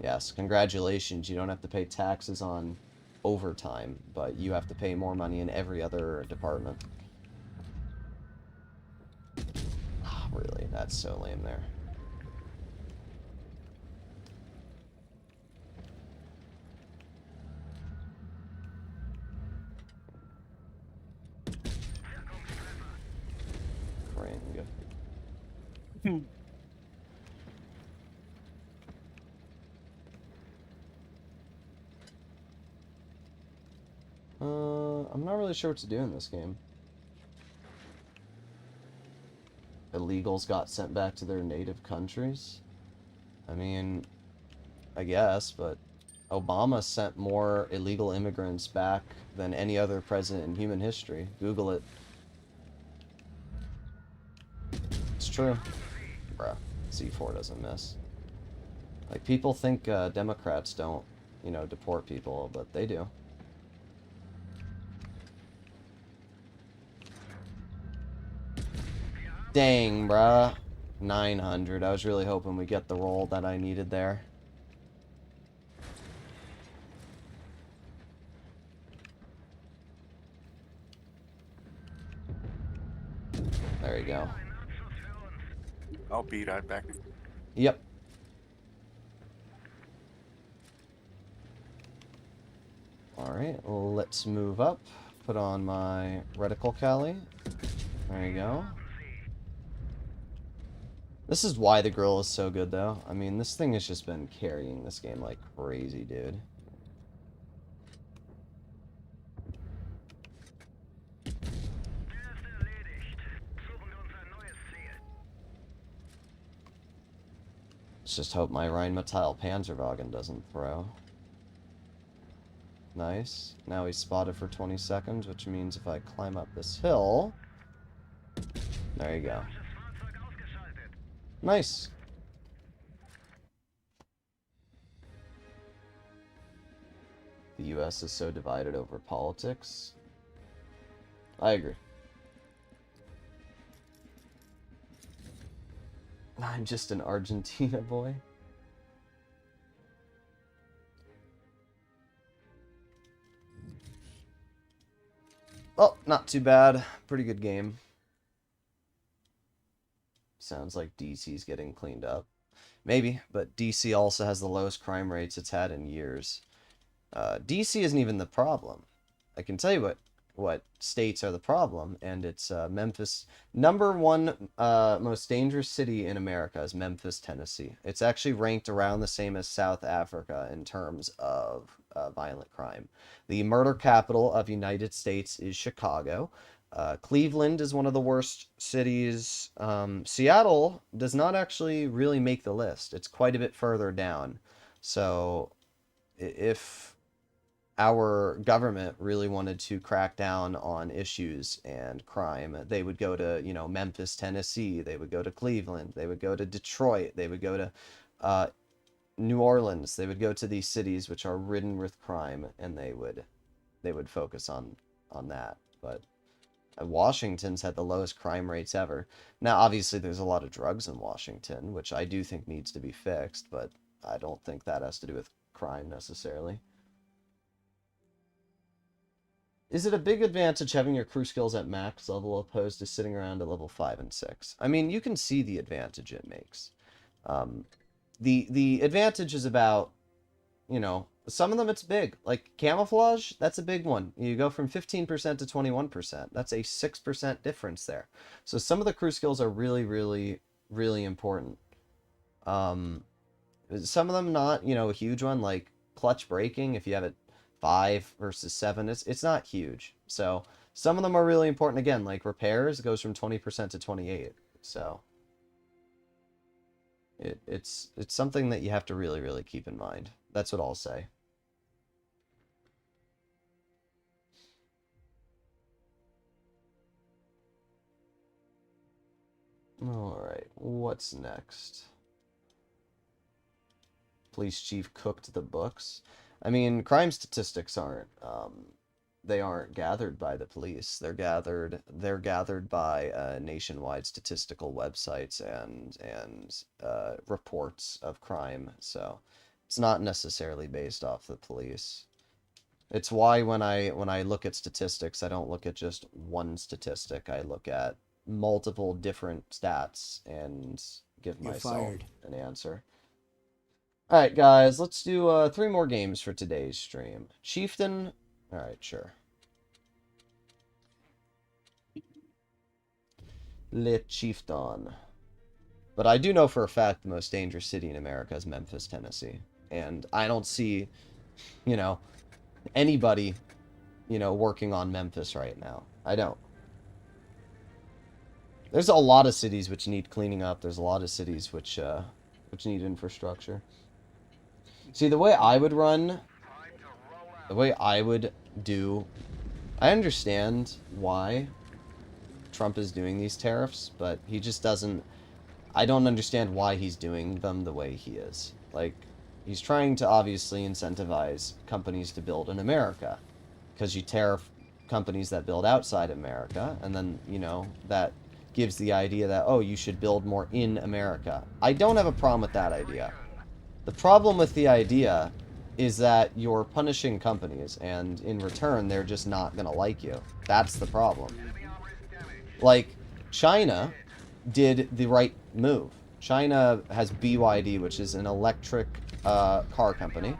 yes, congratulations. You don't have to pay taxes on overtime, but you have to pay more money in every other department. Oh, really? That's so lame there. Ring. I'm not really sure what to do in this game. Illegals got sent back to their native countries? I mean, I guess, but Obama sent more illegal immigrants back than any other president in human history. Google it. It's true. Bruh, C4 doesn't miss. Like, people think Democrats don't, you know, deport people, but they do. Dang, bruh. 900. I was really hoping we get the roll that I needed there. There you go. I'll be right back. Yep. Alright, let's move up. Put on my reticle Cali. There you go. This is why the grill is so good, though. I mean, this thing has just been carrying this game like crazy, dude. Let's just hope my Rheinmetall Panzerwagen doesn't throw. Nice. Now he's spotted for 20 seconds, which means if I climb up this hill... There you go. Nice. The U.S. is so divided over politics. I agree. I'm just an Argentina boy. Well, not too bad. Pretty good game. Sounds like DC's getting cleaned up. Maybe, but DC also has the lowest crime rates it's had in years. DC isn't even the problem. I can tell you what states are the problem, and it's Memphis. Number one most dangerous city in America is Memphis, Tennessee. It's actually ranked around the same as South Africa in terms of violent crime. The murder capital of the United States is Chicago. Cleveland is one of the worst cities. Seattle does not actually really make the list. It's quite a bit further down. So if our government really wanted to crack down on issues and crime, they would go to, you know, Memphis, Tennessee. They would go to Cleveland. They would go to Detroit. They would go to New Orleans. They would go to these cities which are ridden with crime, and they would focus on that. But Washington's had the lowest crime rates ever. Now, obviously, there's a lot of drugs in Washington, which I do think needs to be fixed, but I don't think that has to do with crime necessarily. Is it a big advantage having your crew skills at max level opposed to sitting around at level 5 and 6? I mean, you can see the advantage it makes. The advantage is about, you know, some of them it's big. Like camouflage, that's a big one. You go from 15% to 21%. That's a 6% difference there. So some of the crew skills are really, really, really important. Some of them not, you know, a huge one, like clutch braking, if you have it 5 versus 7, it's not huge. So some of them are really important. Again, like repairs goes from 20% to 28. So it's something that you have to really, really keep in mind. That's what I'll say. Alright, what's next? Police chief cooked the books. I mean, crime statistics aren't they aren't gathered by the police. They're gathered by nationwide statistical websites and reports of crime. So it's not necessarily based off the police. It's why when I look at statistics, I don't look at just one statistic. I look at multiple different stats and give myself an answer. Alright, guys, let's do 3 more games for today's stream. Chieftain. Alright, sure. Le Chieftain. But I do know for a fact the most dangerous city in America is Memphis, Tennessee. And I don't see, you know, anybody, you know, working on Memphis right now. I don't. There's a lot of cities which need cleaning up. There's a lot of cities which need infrastructure. See, the way I would run, the way I would do, I understand why Trump is doing these tariffs, but he just doesn't, I don't understand why he's doing them the way he is. Like, he's trying to obviously incentivize companies to build in America, because you tariff companies that build outside America, and then, you know, that gives the idea that, oh, you should build more in America. I don't have a problem with that idea. The problem with the idea is that you're punishing companies, and in return, they're just not going to like you. That's the problem. Like, China did the right move. China has BYD, which is an electric car company,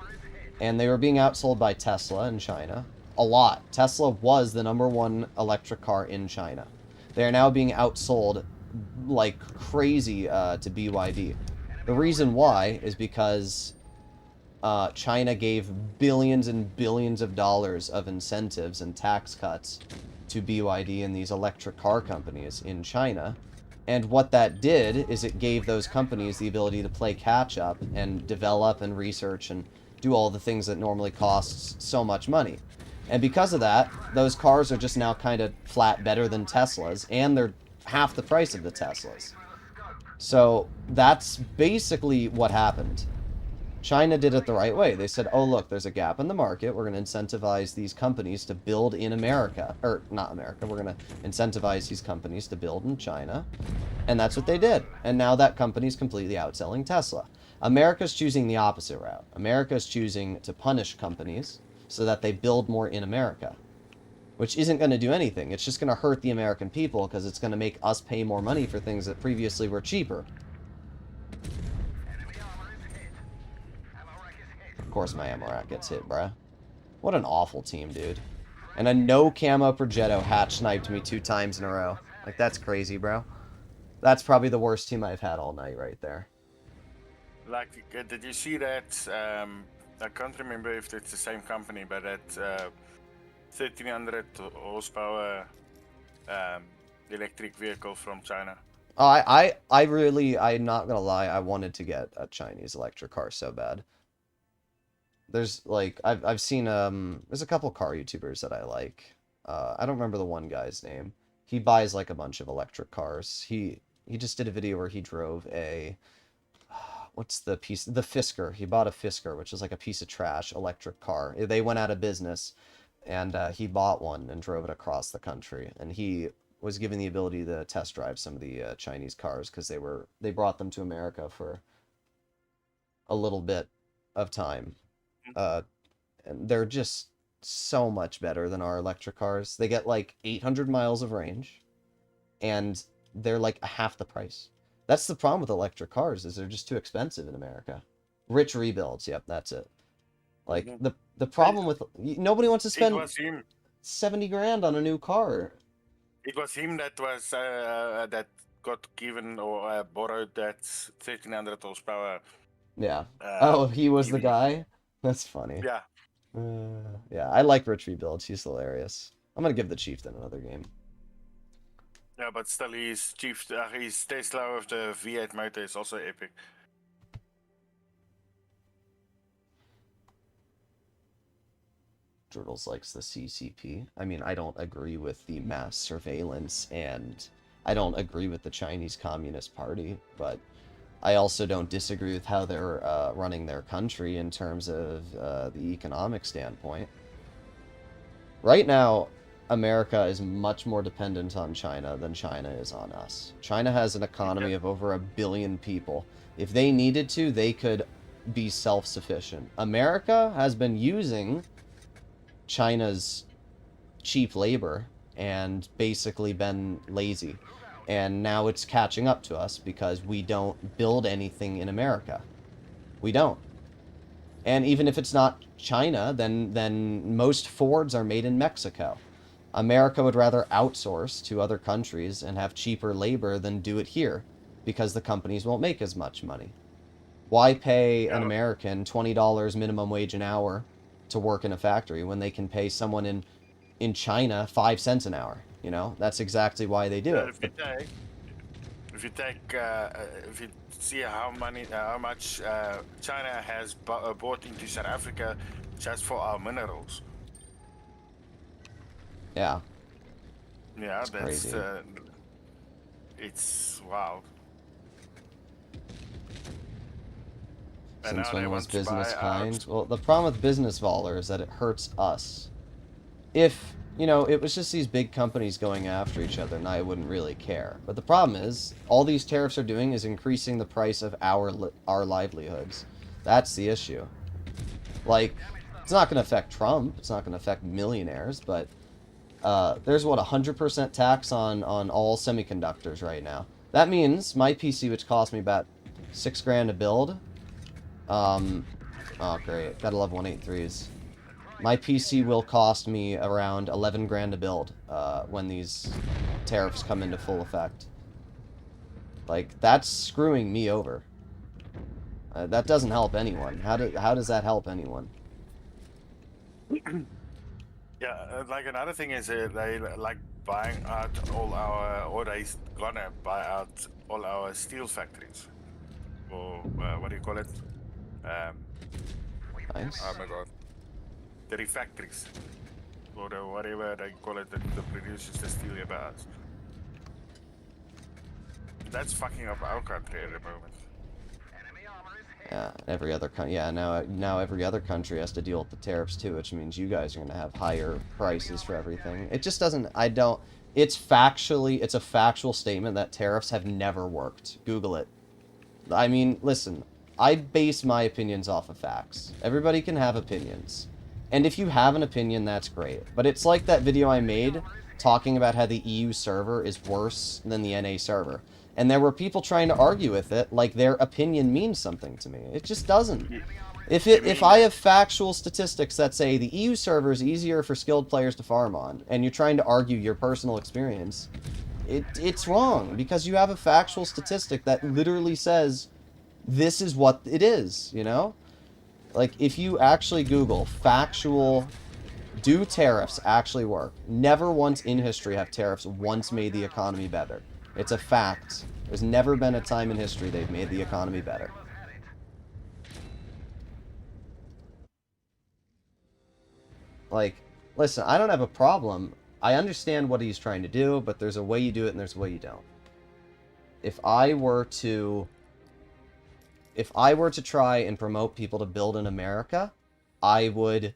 and they were being outsold by Tesla in China. A lot. Tesla was the #1 electric car in China. They are now being outsold like crazy to BYD. The reason why is because China gave billions and billions of dollars of incentives and tax cuts to BYD and these electric car companies in China, And what that did is it gave those companies the ability to play catch up and develop and research and do all the things that normally costs so much money. And because of that, those cars are just now kind of flat better than Teslas, and they're half the price of the Teslas. So that's basically what happened. China did it the right way. They said, oh, look, there's a gap in the market. We're going to incentivize these companies to build in America. Or, not America. We're going to incentivize these companies to build in China. And that's what they did. And now that company's completely outselling Tesla. America's choosing the opposite route. America's choosing to punish companies so that they build more in America. Which isn't going to do anything. It's just going to hurt the American people because it's going to make us pay more money for things that previously were cheaper. Of course my ammo rack gets hit, bruh. What an awful team, dude. And a no camo Progetto hatch sniped me 2 times in a row. Like, that's crazy, bro. That's probably the worst team I've had all night right there. Like, did you see that? I can't remember if it's the same company, but that 1300 horsepower electric vehicle from China. Oh, I'm not gonna lie, I wanted to get a Chinese electric car so bad. There's like I've seen there's a couple car YouTubers that I like. I don't remember the one guy's name. He buys like a bunch of electric cars. He just did a video where he drove a what's the piece, the Fisker. He bought a Fisker, which is like a piece of trash electric car. They went out of business, and he bought one and drove it across the country. And he was given the ability to test drive some of the Chinese cars because they brought them to America for a little bit of time. And they're just so much better than our electric cars. They get like 800 miles of range, and they're like half the price. That's the problem with electric cars, is they're just too expensive in America. Rich rebuilds, yep, that's it. Like, the problem with... Nobody wants to spend 70 grand on a new car. It was him that was that got given or borrowed that 1300 horsepower. Yeah. Oh, he was the guy? That's funny. Yeah. Yeah, I like Rich rebuilds. He's hilarious. I'm gonna give the Chieftain another game. Yeah, but still, his Tesla with the V8 motor is also epic. Droodles likes the CCP. I mean, I don't agree with the mass surveillance, and I don't agree with the Chinese Communist Party, but I also don't disagree with how they're running their country in terms of the economic standpoint. Right now, America is much more dependent on China than China is on us. China has an economy of over 1 billion people. If they needed to, they could be self-sufficient. America has been using China's cheap labor and basically been lazy. And now it's catching up to us because we don't build anything in America. We don't. And even if it's not China, then most Fords are made in Mexico. America would rather outsource to other countries and have cheaper labor than do it here, because the companies won't make as much money. Why pay an American $20 minimum wage an hour to work in a factory when they can pay someone in China 5 cents an hour? You know, that's exactly why they do it. If you see how much China has bought into South Africa just for our minerals. Yeah. Yeah, that's crazy. It's wild. Since when was business kind? Well, the problem with business Valor is that it hurts us. If, you know, it was just these big companies going after each other, and I wouldn't really care. But the problem is, all these tariffs are doing is increasing the price of our livelihoods. That's the issue. Like, it's not going to affect Trump. It's not going to affect millionaires, but there's, what, 100% tax on all semiconductors right now. That means my PC, which cost me about 6 grand to build, oh, great. Gotta love 183s. My PC will cost me around 11 grand to build when these tariffs come into full effect. Like, that's screwing me over. That doesn't help anyone. How does that help anyone? Yeah, like another thing is they like buying out all our, or they gonna buy out all our steel factories, or what do you call it? Um, oh Nice. my god, the refactories, or the whatever they call it, that produces the steel about us. That's fucking up our country at the moment. Yeah, every other yeah, now every other country has to deal with the tariffs too, which means you guys are going to have higher prices for everything. It just doesn't I don't it's a factual statement that tariffs have never worked. Google it. I mean, listen, I base my opinions off of facts. Everybody can have opinions. And if you have an opinion, that's great. But it's like that video I made talking about how the EU server is worse than the NA server. And there were people trying to argue with it like their opinion means something to me. It just doesn't. You, you If mean I have factual statistics that say the EU server is easier for skilled players to farm on, and you're trying to argue your personal experience, it's wrong because you have a factual statistic that literally says this is what it is, you know? Like, if you actually Google factual, do tariffs actually work? Never once in history have tariffs once made the economy better. It's a fact. There's never been a time in history they've made the economy better. Like, listen, I don't have a problem. I understand what he's trying to do, but there's a way you do it and there's a way you don't. If I were to try and promote people to build in America, I would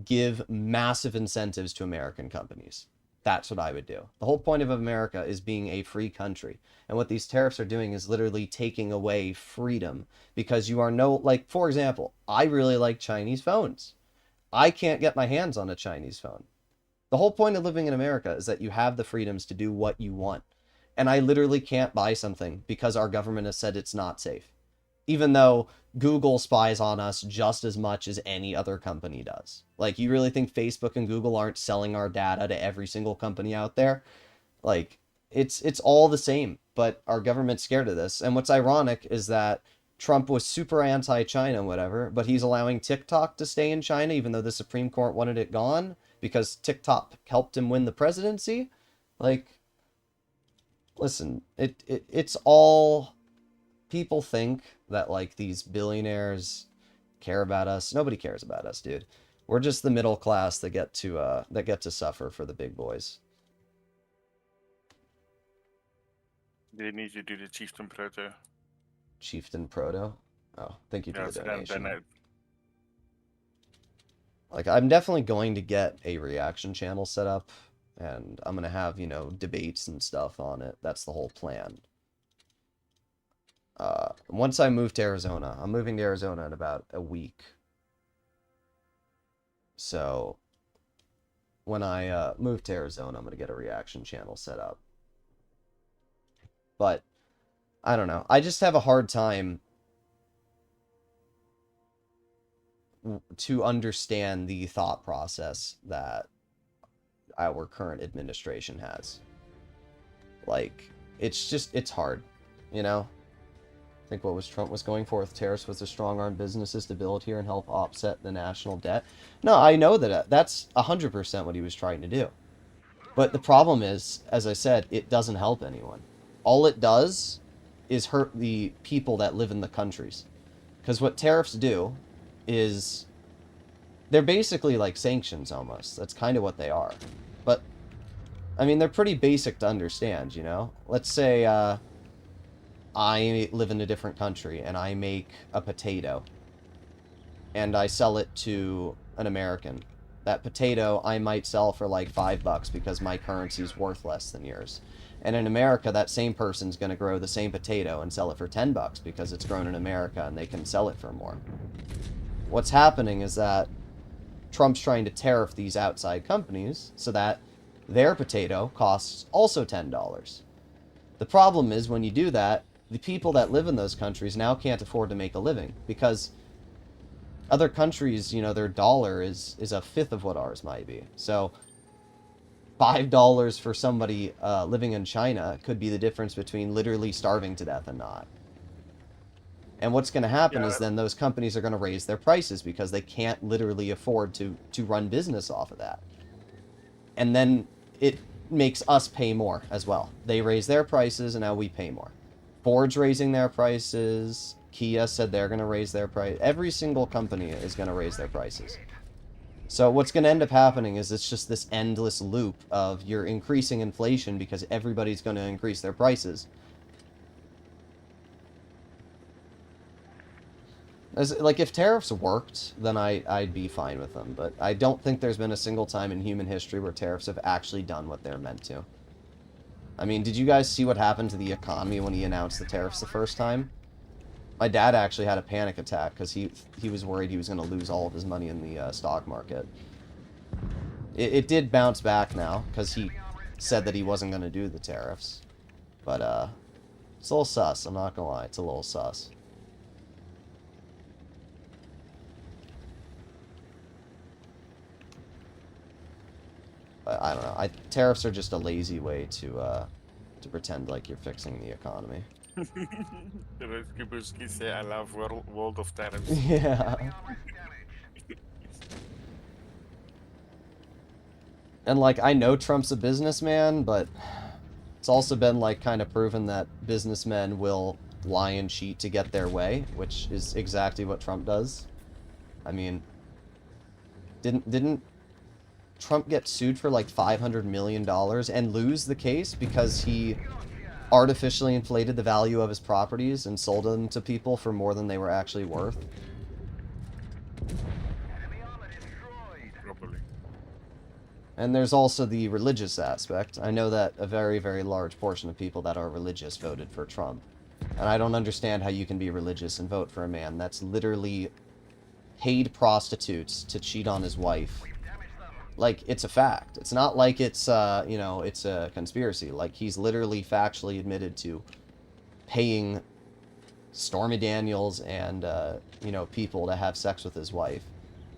give massive incentives to American companies. That's what I would do. The whole point of America is being a free country. And what these tariffs are doing is literally taking away freedom because you are no, like, for example, I really like Chinese phones. I can't get my hands on a Chinese phone. The whole point of living in America is that you have the freedoms to do what you want. And I literally can't buy something because our government has said it's not safe. Even though Google spies on us just as much as any other company does. Like, you really think Facebook and Google aren't selling our data to every single company out there? Like, it's all the same, but our government's scared of this. And what's ironic is that Trump was super anti-China and whatever, but he's allowing TikTok to stay in China even though the Supreme Court wanted it gone because TikTok helped him win the presidency. Like, listen, it's all people think that like these billionaires care about us. Nobody cares about us, dude. We're just the middle class that get to suffer for the big boys. they need to do the chieftain proto? Chieftain Proto. Oh, thank you for Yeah, the so donation. then Like, I'm definitely going to get a reaction channel set up, and I'm gonna have, you know, debates and stuff on it. That's the whole plan. Once I move to Arizona, I'm moving to Arizona in about a week. So, when I move to Arizona, I'm gonna get a reaction channel set up. But, I don't know. I just have a hard time to understand the thought process that our current administration has. Like, it's hard, you know? I think what was Trump was going for with tariffs was to strong-arm businesses to build here and help offset the national debt. No, I know that that's 100% what he was trying to do. But the problem is, as I said, it doesn't help anyone. All it does is hurt the people that live in the countries. Because what tariffs do is they're basically like sanctions almost. That's kind of what they are. But, I mean, they're pretty basic to understand, you know? Let's say I live in a different country and I make a potato and I sell it to an American. That potato I might sell for like $5 because my currency is worth less than yours. And in America, that same person's going to grow the same potato and sell it for $10 because it's grown in America and they can sell it for more. What's happening is that Trump's trying to tariff these outside companies so that their potato costs also $10. The problem is when you do that, the people that live in those countries now can't afford to make a living because other countries, you know, their dollar is a fifth of what ours might be. So $5 for somebody living in China could be the difference between literally starving to death and not. And what's going to happen is then those companies are going to raise their prices because they can't literally afford to run business off of that. And then makes us pay more as well. They raise their prices, and now we pay more. Ford's raising their prices. Kia said they're going to raise their price. Every single company is going to raise their prices. So what's going to end up happening is it's just this endless loop of you're increasing inflation because everybody's going to increase their prices. Like, if tariffs worked, then I'd be fine with them. But I don't think there's been a single time in human history where tariffs have actually done what they're meant to. I mean, did you guys see what happened to the economy when he announced the tariffs the first time? My dad actually had a panic attack because he was worried he was going to lose all of his money in the stock market. It did bounce back now because he said that he wasn't going to do the tariffs. But it's a little sus, I'm not going to lie. It's a little sus. I don't know. Tariffs are just a lazy way to pretend like you're fixing the economy. The Rescue say, I love World of Tariffs. Yeah. And, like, I know Trump's a businessman, but it's also been, like, kind of proven that businessmen will lie and cheat to get their way, which is exactly what Trump does. I mean, didn't Trump get sued for like $500 million and lose the case because he artificially inflated the value of his properties and sold them to people for more than they were actually worth? Probably. And there's also the religious aspect. I know that a very, very large portion of people that are religious voted for Trump. And I don't understand how you can be religious and vote for a man that's literally paid prostitutes to cheat on his wife. Like, it's a fact. It's not like it's, you know, it's a conspiracy. Like, he's literally factually admitted to paying Stormy Daniels and, you know, people to have sex with his wife.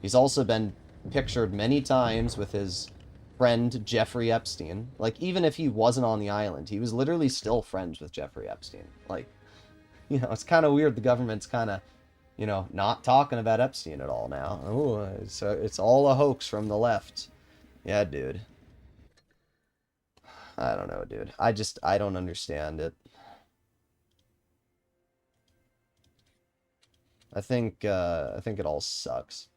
He's also been pictured many times with his friend Jeffrey Epstein. Like, even if he wasn't on the island, he was literally still friends with Jeffrey Epstein. Like, you know, it's kind of weird the government's kind of, you know, not talking about Epstein at all now. Oh, it's all a hoax from the left. Yeah, dude. I don't know, dude. I don't understand it. I think it all sucks.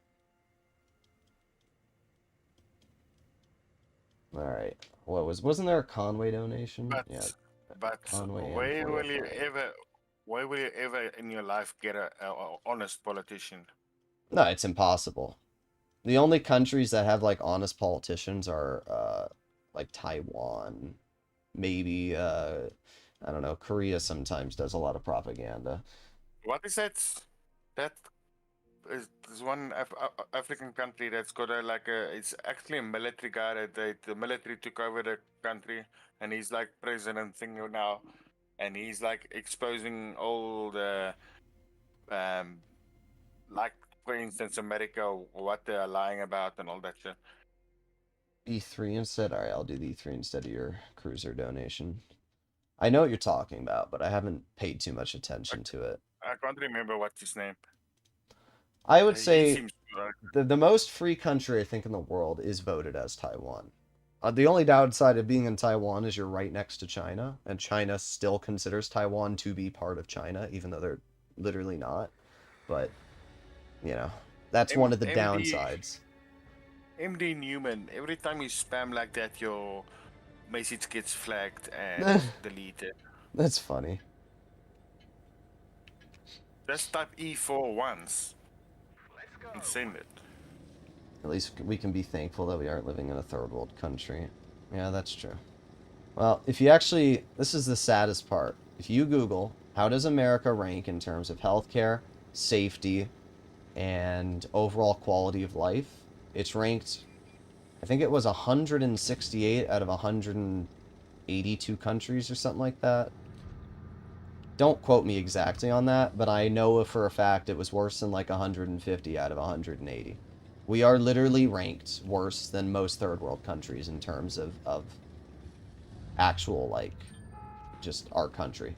Alright. Wasn't there a Conway donation? But Yeah. but Conway and where will you 405. ever why will you ever in your life get a honest politician? No, it's impossible. The only countries that have like honest politicians are like Taiwan, maybe I don't know, Korea sometimes does a lot of propaganda. What is that? That is there's one African country that's got a like a it's actually a military guy that the military took over the country and he's like president thing now and he's like exposing all the um like for instance America what they're lying about and all that shit. E3 instead? Alright, I'll do the E3 instead of your cruiser donation. I know what you're talking about, but I haven't paid too much I, attention to it. I can't remember what's his name. I would He say seems like the most free country I think in the world is voted as Taiwan. The only downside of being in Taiwan is you're right next to China, and China still considers Taiwan to be part of China, even though they're literally not. But, you know, that's one of the MD downsides. MD Newman. Every time you spam like that, your message gets flagged and deleted. That's funny. Just type E4 once and send it. At least we can be thankful that we aren't living in a third world country. Yeah, that's true. Well, if you actually, this is the saddest part. If you Google, how does America rank in terms of healthcare, safety, and overall quality of life? It's ranked, I think it was 168 out of 182 countries or something like that. Don't quote me exactly on that, but I know for a fact it was worse than like 150 out of 180. We are literally ranked worse than most third world countries in terms of actual, like, just our country.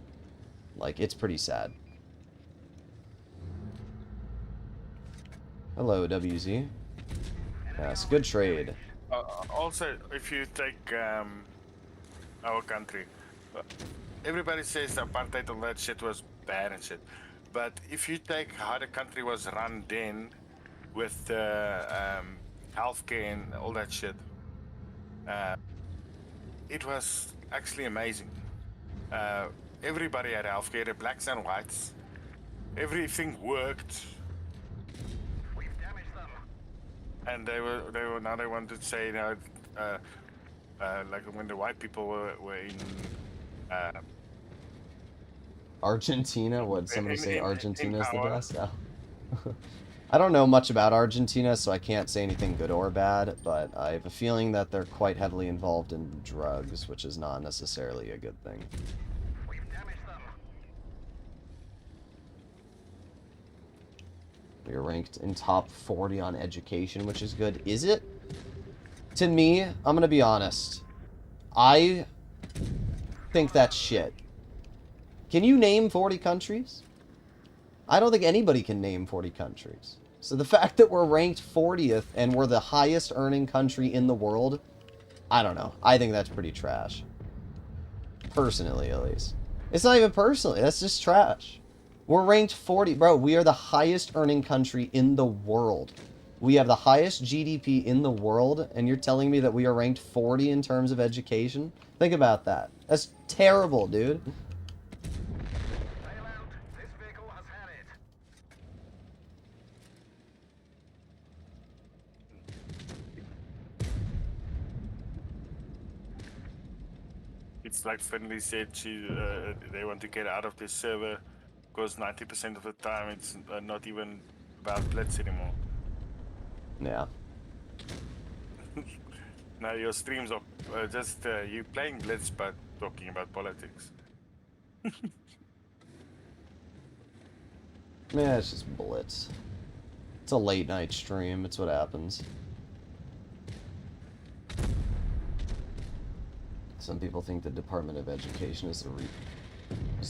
Like, it's pretty sad. Hello, WZ. Yeah, it's a good trade. Also, if you take our country. Uh, Everybody says apartheid and that shit was bad and shit. But if you take how the country was run then with healthcare and all that shit, uh, it was actually amazing. Uh, Everybody had healthcare, the blacks and whites. Everything worked, and they were now they wanted to say, uh, like when the white people were uh, Argentina? Would somebody say in Argentina is the power. best? Oh. I don't know much about Argentina, so I can't say anything good or bad, but I have a feeling that they're quite heavily involved in drugs, which is not necessarily a good thing. We are ranked in top 40 on education, which is good. Is it? To me, I'm going to be honest. I think that's shit. Can you name 40 countries? I don't think anybody can name 40 countries. So the fact that we're ranked 40th and we're the highest earning country in the world, I don't know. I think that's pretty trash. Personally, at least. It's not even personally. That's just trash. We're ranked 40. Bro, we are the highest earning country in the world. We have the highest GDP in the world, and you're telling me that we are ranked 40 in terms of education? Think about that. That's terrible, dude. It's like Finley said, they want to get out of this server because 90% of the time it's not even about Blitz anymore. Yeah. Now your streams are just you playing Blitz but talking about politics. Yeah, it's just Blitz. It's a late night stream. It's what happens. Some people think the Department of Education is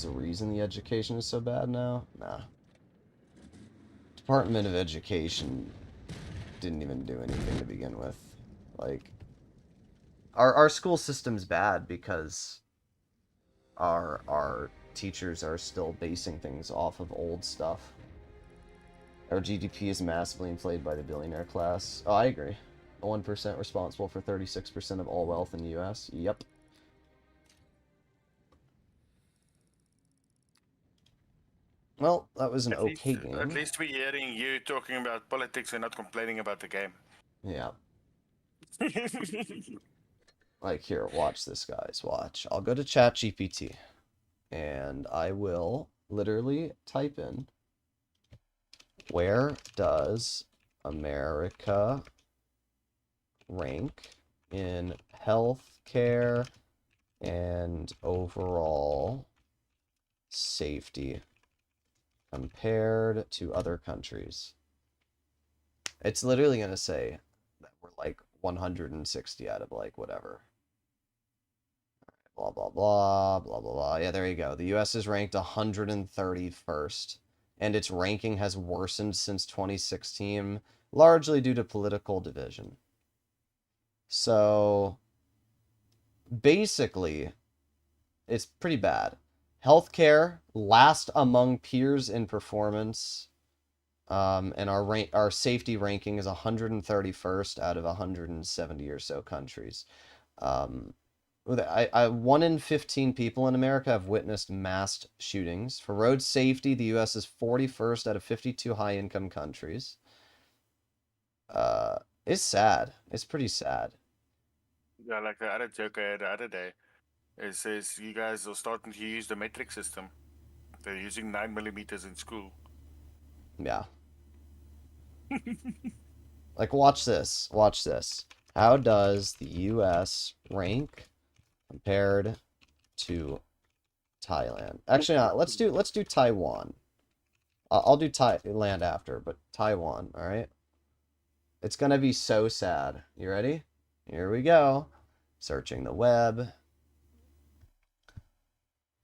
the reason the education is so bad now. Nah. Department of Education didn't even do anything to begin with. Like, our school system's bad because our teachers are still basing things off of old stuff. Our GDP is massively inflated by the billionaire class. Oh, I agree. 1% responsible for 36% of all wealth in the US. Yep. Well, that was an At least, okay at game. least we're hearing you talking about politics and not complaining about the game. Yeah. Like, here, watch this, guys. Watch. I'll go to ChatGPT, and I will literally type in, where does America rank in healthcare and overall safety compared to other countries? It's literally going to say that we're like 160 out of like whatever. Blah, blah, blah, blah, blah, blah. Yeah, there you go. The US is ranked 131st, and its ranking has worsened since 2016, largely due to political division. So, basically, it's pretty bad. Healthcare, last among peers in performance, and our safety ranking is 131st out of 170 or so countries. Um, 1 in 15 people in America have witnessed mass shootings. For road safety, the U.S. is 41st out of 52 high-income countries. It's sad. It's pretty sad. Yeah, like the other joke I had the other day. It says you guys are starting to use the metric system. They're using 9 millimeters in school. Yeah. Like, watch this. Watch this. How does the U.S. rank compared to Thailand? Actually, not. Let's do Taiwan. I'll do Thailand after, but Taiwan. All right. It's gonna be so sad. You ready? Here we go. Searching the web.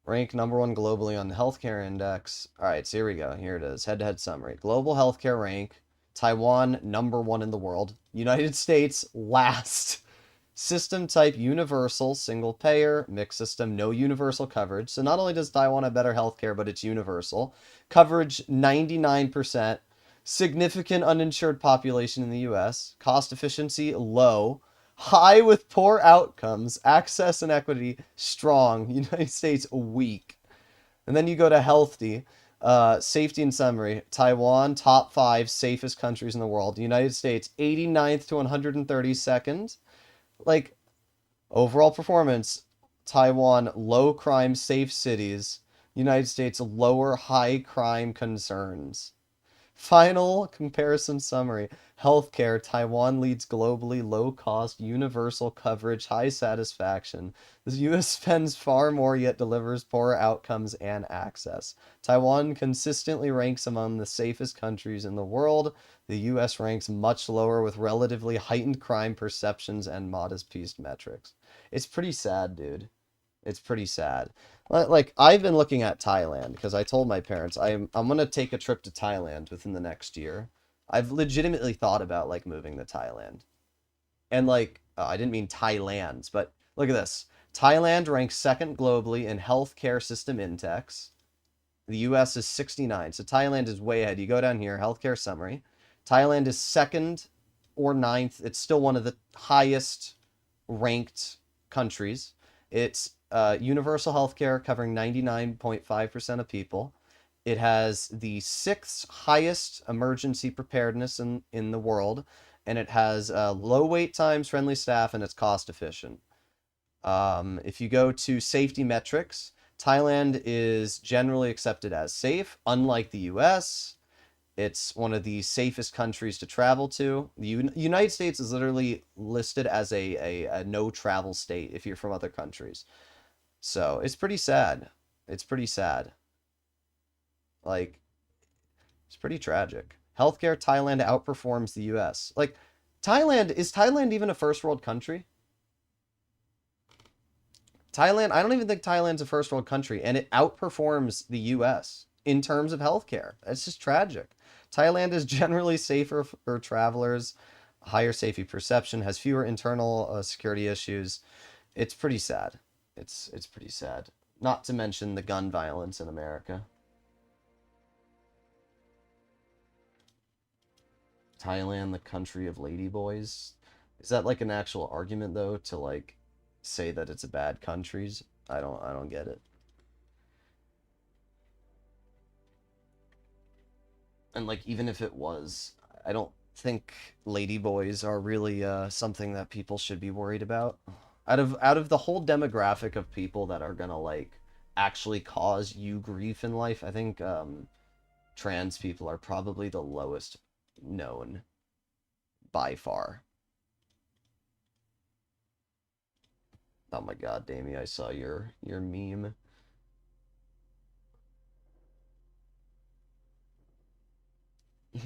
Rank number one globally on the healthcare index. All right, so here we go. Here it is. Head-to-head summary. Global healthcare rank. Taiwan number one in the world. United States last. System type universal, single payer, mixed system, no universal coverage. So not only does Taiwan have better healthcare, but it's universal. Coverage 99%. Significant uninsured population in the US. Cost efficiency low. High with poor outcomes. Access and equity strong. United States weak. And then you go to healthy. Safety and summary. Taiwan, top 5 safest countries in the world. The United States, 89th to 132nd. Like, overall performance, Taiwan, low crime, safe cities. United States, lower high crime concerns. Final comparison summary. Healthcare. Taiwan leads globally, low cost, universal coverage, high satisfaction. The US spends far more yet delivers poorer outcomes and access. Taiwan consistently ranks among the safest countries in the world. The US ranks much lower with relatively heightened crime perceptions and modest peace metrics. It's pretty sad, dude. It's pretty sad. Like, I've been looking at Thailand because I told my parents I'm gonna take a trip to Thailand within the next year. I've legitimately thought about like moving to Thailand. And like, I didn't mean Thailand's, but look at this. Thailand ranks second globally in healthcare system index. The US is 69. So Thailand is way ahead. You go down here, healthcare summary. Thailand is second or ninth. It's still one of the highest ranked countries. It's universal healthcare covering 99.5% of people. It has the sixth highest emergency preparedness in the world, and it has low wait times, friendly staff, and it's cost efficient. If you go to safety metrics, Thailand is generally accepted as safe, unlike the US. It's one of the safest countries to travel to. The United States is literally listed as a no travel state if you're from other countries. So it's pretty sad. It's pretty sad. Like, it's pretty tragic. Healthcare, Thailand outperforms the US. Like, is Thailand even a first world country? Thailand, I don't even think Thailand's a first world country, and it outperforms the US in terms of healthcare. It's just tragic. Thailand is generally safer for travelers, higher safety perception, has fewer internal security issues. It's pretty sad. It's pretty sad. Not to mention the gun violence in America. Thailand, the country of ladyboys. Is that like an actual argument though to like say that it's a bad countries? I don't get it. And like even if it was, I don't think ladyboys are really something that people should be worried about. Out of the whole demographic of people that are gonna like actually cause you grief in life, I think trans people are probably the lowest known by far. Oh my god, Damie, I saw your meme.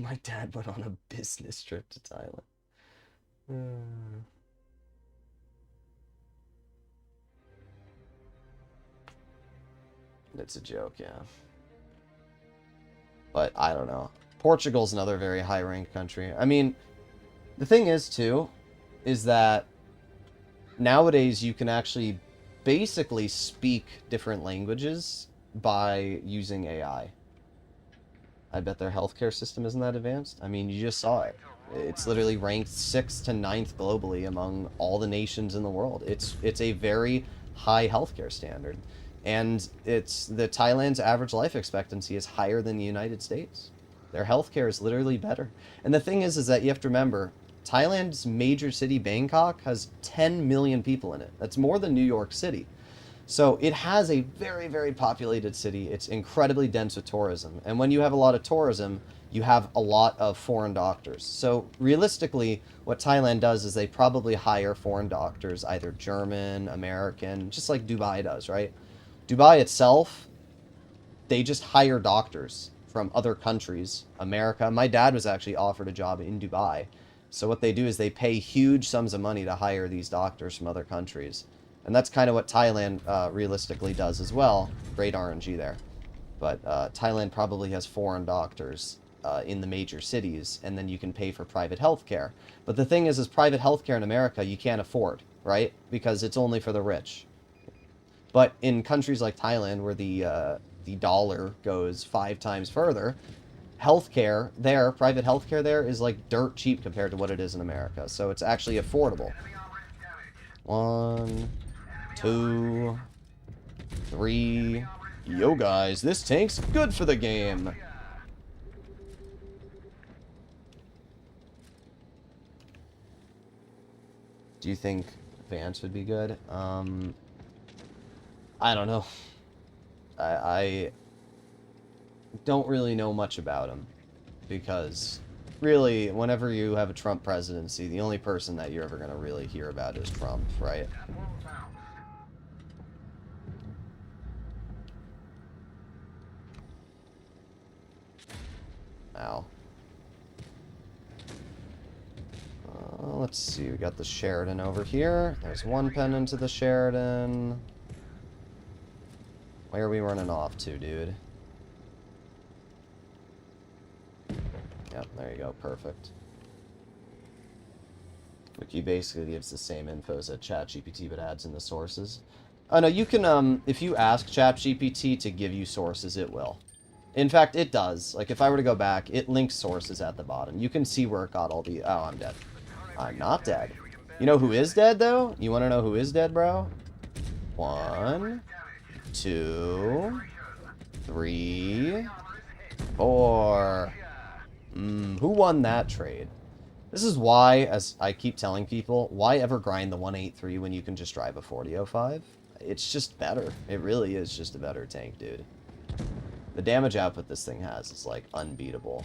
My dad went on a business trip to Thailand. It's a joke, yeah. But I don't know. Portugal's another very high-ranked country. I mean, the thing is, too, is that nowadays you can actually basically speak different languages by using AI. I bet their healthcare system isn't that advanced. I mean, you just saw it. It's literally ranked 6th to ninth globally among all the nations in the world. It's a very high healthcare standard. And it's the Thailand's average life expectancy is higher than the United States. Their healthcare is literally better. And the thing is that you have to remember, Thailand's major city, Bangkok, has 10 million people in it. That's more than New York City. So it has a very, very populated city. It's incredibly dense with tourism. And when you have a lot of tourism, you have a lot of foreign doctors. So realistically, what Thailand does is they probably hire foreign doctors, either German, American, just like Dubai does, right? Dubai itself, they just hire doctors from other countries. America, my dad was actually offered a job in Dubai. So what they do is they pay huge sums of money to hire these doctors from other countries. And that's kind of what Thailand realistically does as well. Great RNG there. But Thailand probably has foreign doctors in the major cities, and then you can pay for private health care. But the thing is private health care in America you can't afford. right? Because it's only for the rich. But in countries like Thailand, where the dollar goes 5 times further, healthcare there, private healthcare there, is like dirt cheap compared to what it is in America. So it's actually affordable. 1, 2, 3. Yo, guys, this tank's good for the game. Do you think Vance would be good? I don't know. I don't really know much about him. Because, really, whenever you have a Trump presidency, the only person that you're ever going to really hear about is Trump, right? Ow. Let's see, we got the Sheridan over here. There's one pennant to the Sheridan. Where are we running off to, dude? Yep, there you go, perfect. Wiki basically gives the same info as ChatGPT, but adds in the sources. Oh no, you can, if you ask ChatGPT to give you sources, it will. In fact, it does. Like, if I were to go back, it links sources at the bottom. You can see where it got all the... Oh, I'm dead. I'm not dead. You know who is dead, though? You want to know who is dead, bro? 1, 2, 3, 4. Who won that trade? This is why, as I keep telling people, why ever grind the 183 when you can just drive a 4005? It's just better. It really is just a better tank, dude. The damage output this thing has is, like, unbeatable.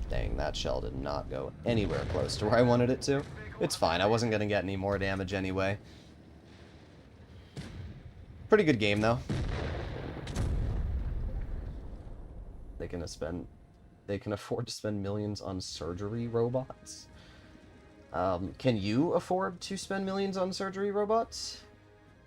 Dang, that shell did not go anywhere close to where I wanted it to. It's fine, I wasn't going to get any more damage anyway. Pretty good game, though. They can afford to spend millions on surgery robots. Can you afford to spend millions on surgery robots?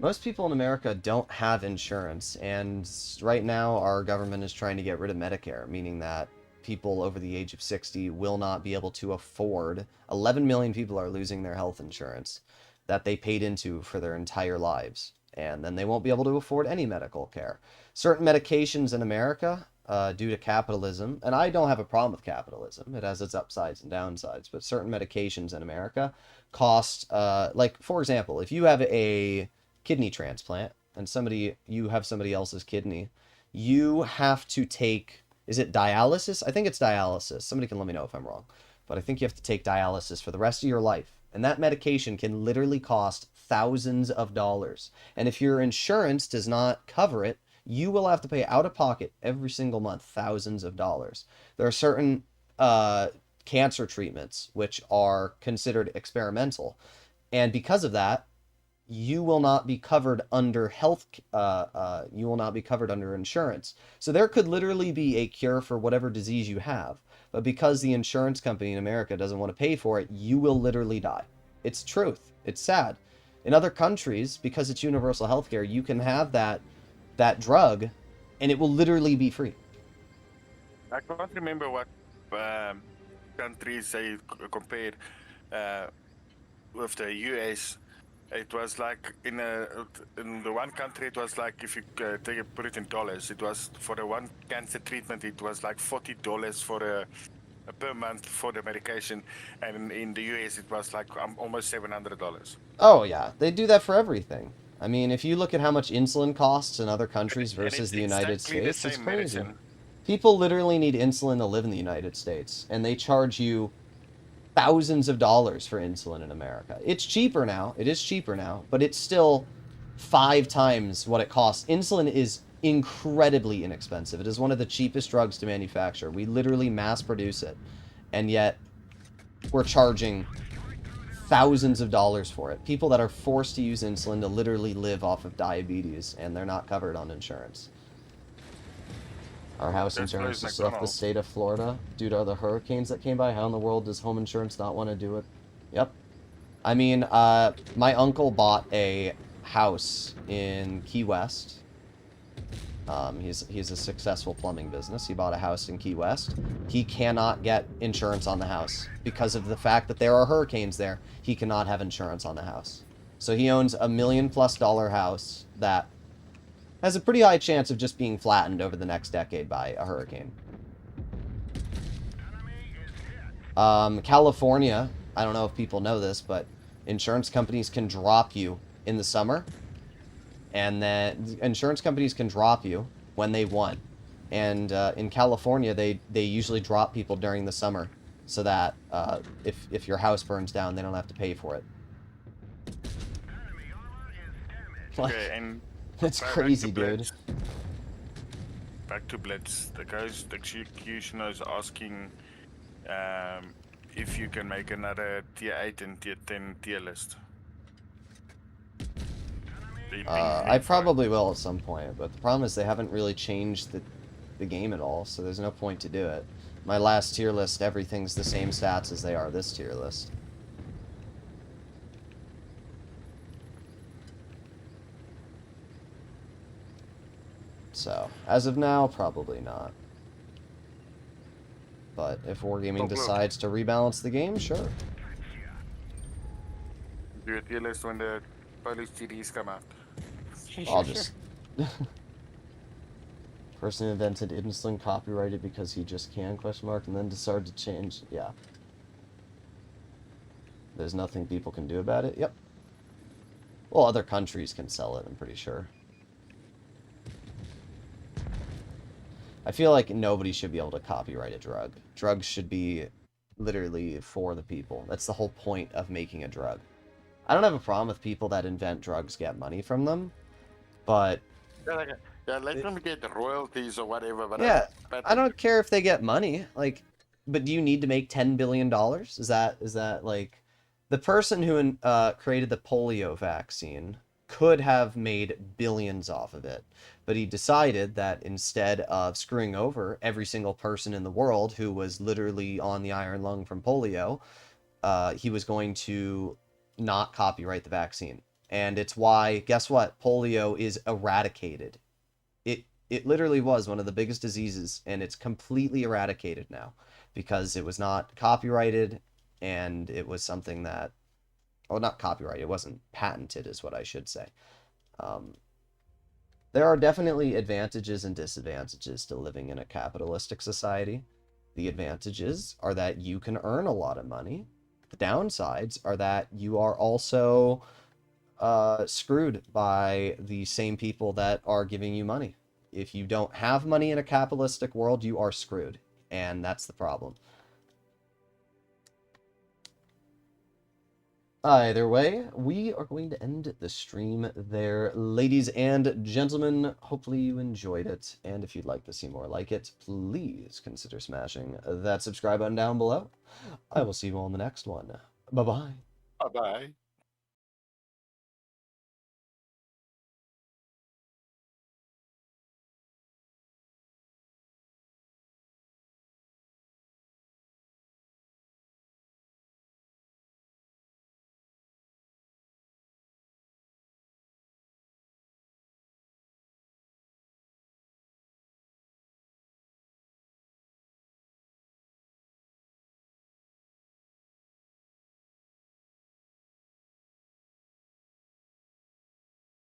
Most people in America don't have insurance, and right now our government is trying to get rid of Medicare, meaning that people over the age of 60 will not be able to afford. 11 million people are losing their health insurance that they paid into for their entire lives, and then they won't be able to afford any medical care. Certain medications in America, due to capitalism, and I don't have a problem with capitalism, it has its upsides and downsides, but certain medications in America cost, like, for example, if you have a kidney transplant and you have somebody else's kidney, you have to take, is it dialysis? I think it's dialysis. Somebody can let me know if I'm wrong, but I think you have to take dialysis for the rest of your life, and that medication can literally cost thousands of dollars, and if your insurance does not cover it, you will have to pay out of pocket every single month thousands of dollars. There are certain cancer treatments which are considered experimental, and because of that, you will not be covered under you will not be covered under insurance. So there could literally be a cure for whatever disease you have, but because the insurance company in America doesn't want to pay for it, you will literally die. It's truth. It's sad. In other countries, because it's universal healthcare, you can have that drug, and it will literally be free. I can't remember what countries they compared with the US. It was like in the one country, it was like, if you put it in dollars, it was for the one cancer treatment, it was like $40 for per month for the medication, and in the US it was like almost $700. Oh yeah, they do that for everything. I mean, if you look at how much insulin costs in other countries versus the United States, it's crazy. People literally need insulin to live in the United States, and they charge you thousands of dollars for insulin in America. It's cheaper now. It is cheaper now, but it's still 5 times what it costs. Insulin is incredibly inexpensive. It is one of the cheapest drugs to manufacture. We literally mass produce it, and yet we're charging thousands of dollars for it. People that are forced to use insulin to literally live off of diabetes, and they're not covered on insurance. Our house insurance just left the state of Florida due to the hurricanes that came by. How in the world does home insurance not want to do it? Yep. I mean, my uncle bought a house in Key West. He's a successful plumbing business. He bought a house in Key West. He cannot get insurance on the house because of the fact that there are hurricanes there. He cannot have insurance on the house. So he owns a $1 million+ house that has a pretty high chance of just being flattened over the next decade by a hurricane. California, I don't know if people know this, but insurance companies can drop you in the summer, and then insurance companies can drop you when they want. And in California, they usually drop people during the summer, so that if your house burns down, they don't have to pay for it. Like, Okay, and that's back crazy, to dude. Blitz. Back to Blitz. The ghost executioner is asking if you can make another tier 8 and tier 10 tier list. I probably will at some point, but the problem is they haven't really changed the game at all, so there's no point to do it. My last tier list, everything's the same stats as they are this tier list. So, as of now, probably not. But if Wargaming decides to rebalance the game, sure. Do a tier list when the Polish CDs come out. I'll just... Person who invented instant copyrighted because he just can, question mark, and then decided to change. Yeah. There's nothing people can do about it. Yep. Well, other countries can sell it, I'm pretty sure. I feel like nobody should be able to copyright a drug. Drugs should be literally for the people. That's the whole point of making a drug. I don't have a problem with people that invent drugs get money from them, but... Yeah, let them get royalties or whatever. But yeah, I don't care if they get money. Like, but do you need to make $10 billion? Is that like... The person who created the polio vaccine could have made billions off of it, but he decided that instead of screwing over every single person in the world who was literally on the iron lung from polio, he was going to not copyright the vaccine. And it's why, guess what? Polio is eradicated. It literally was one of the biggest diseases, and it's completely eradicated now because it was not copyrighted, and it was something that, well, not copyrighted, it wasn't patented is what I should say. There are definitely advantages and disadvantages to living in a capitalistic society. The advantages are that you can earn a lot of money. The downsides are that you are also screwed by the same people that are giving you money. If you don't have money in a capitalistic world, you are screwed, and that's the problem. Either way, we are going to end the stream there, ladies and gentlemen. Hopefully you enjoyed it, and if you'd like to see more like it, please consider smashing that subscribe button down below. I will see you all in the next one. Bye-bye. Bye-bye.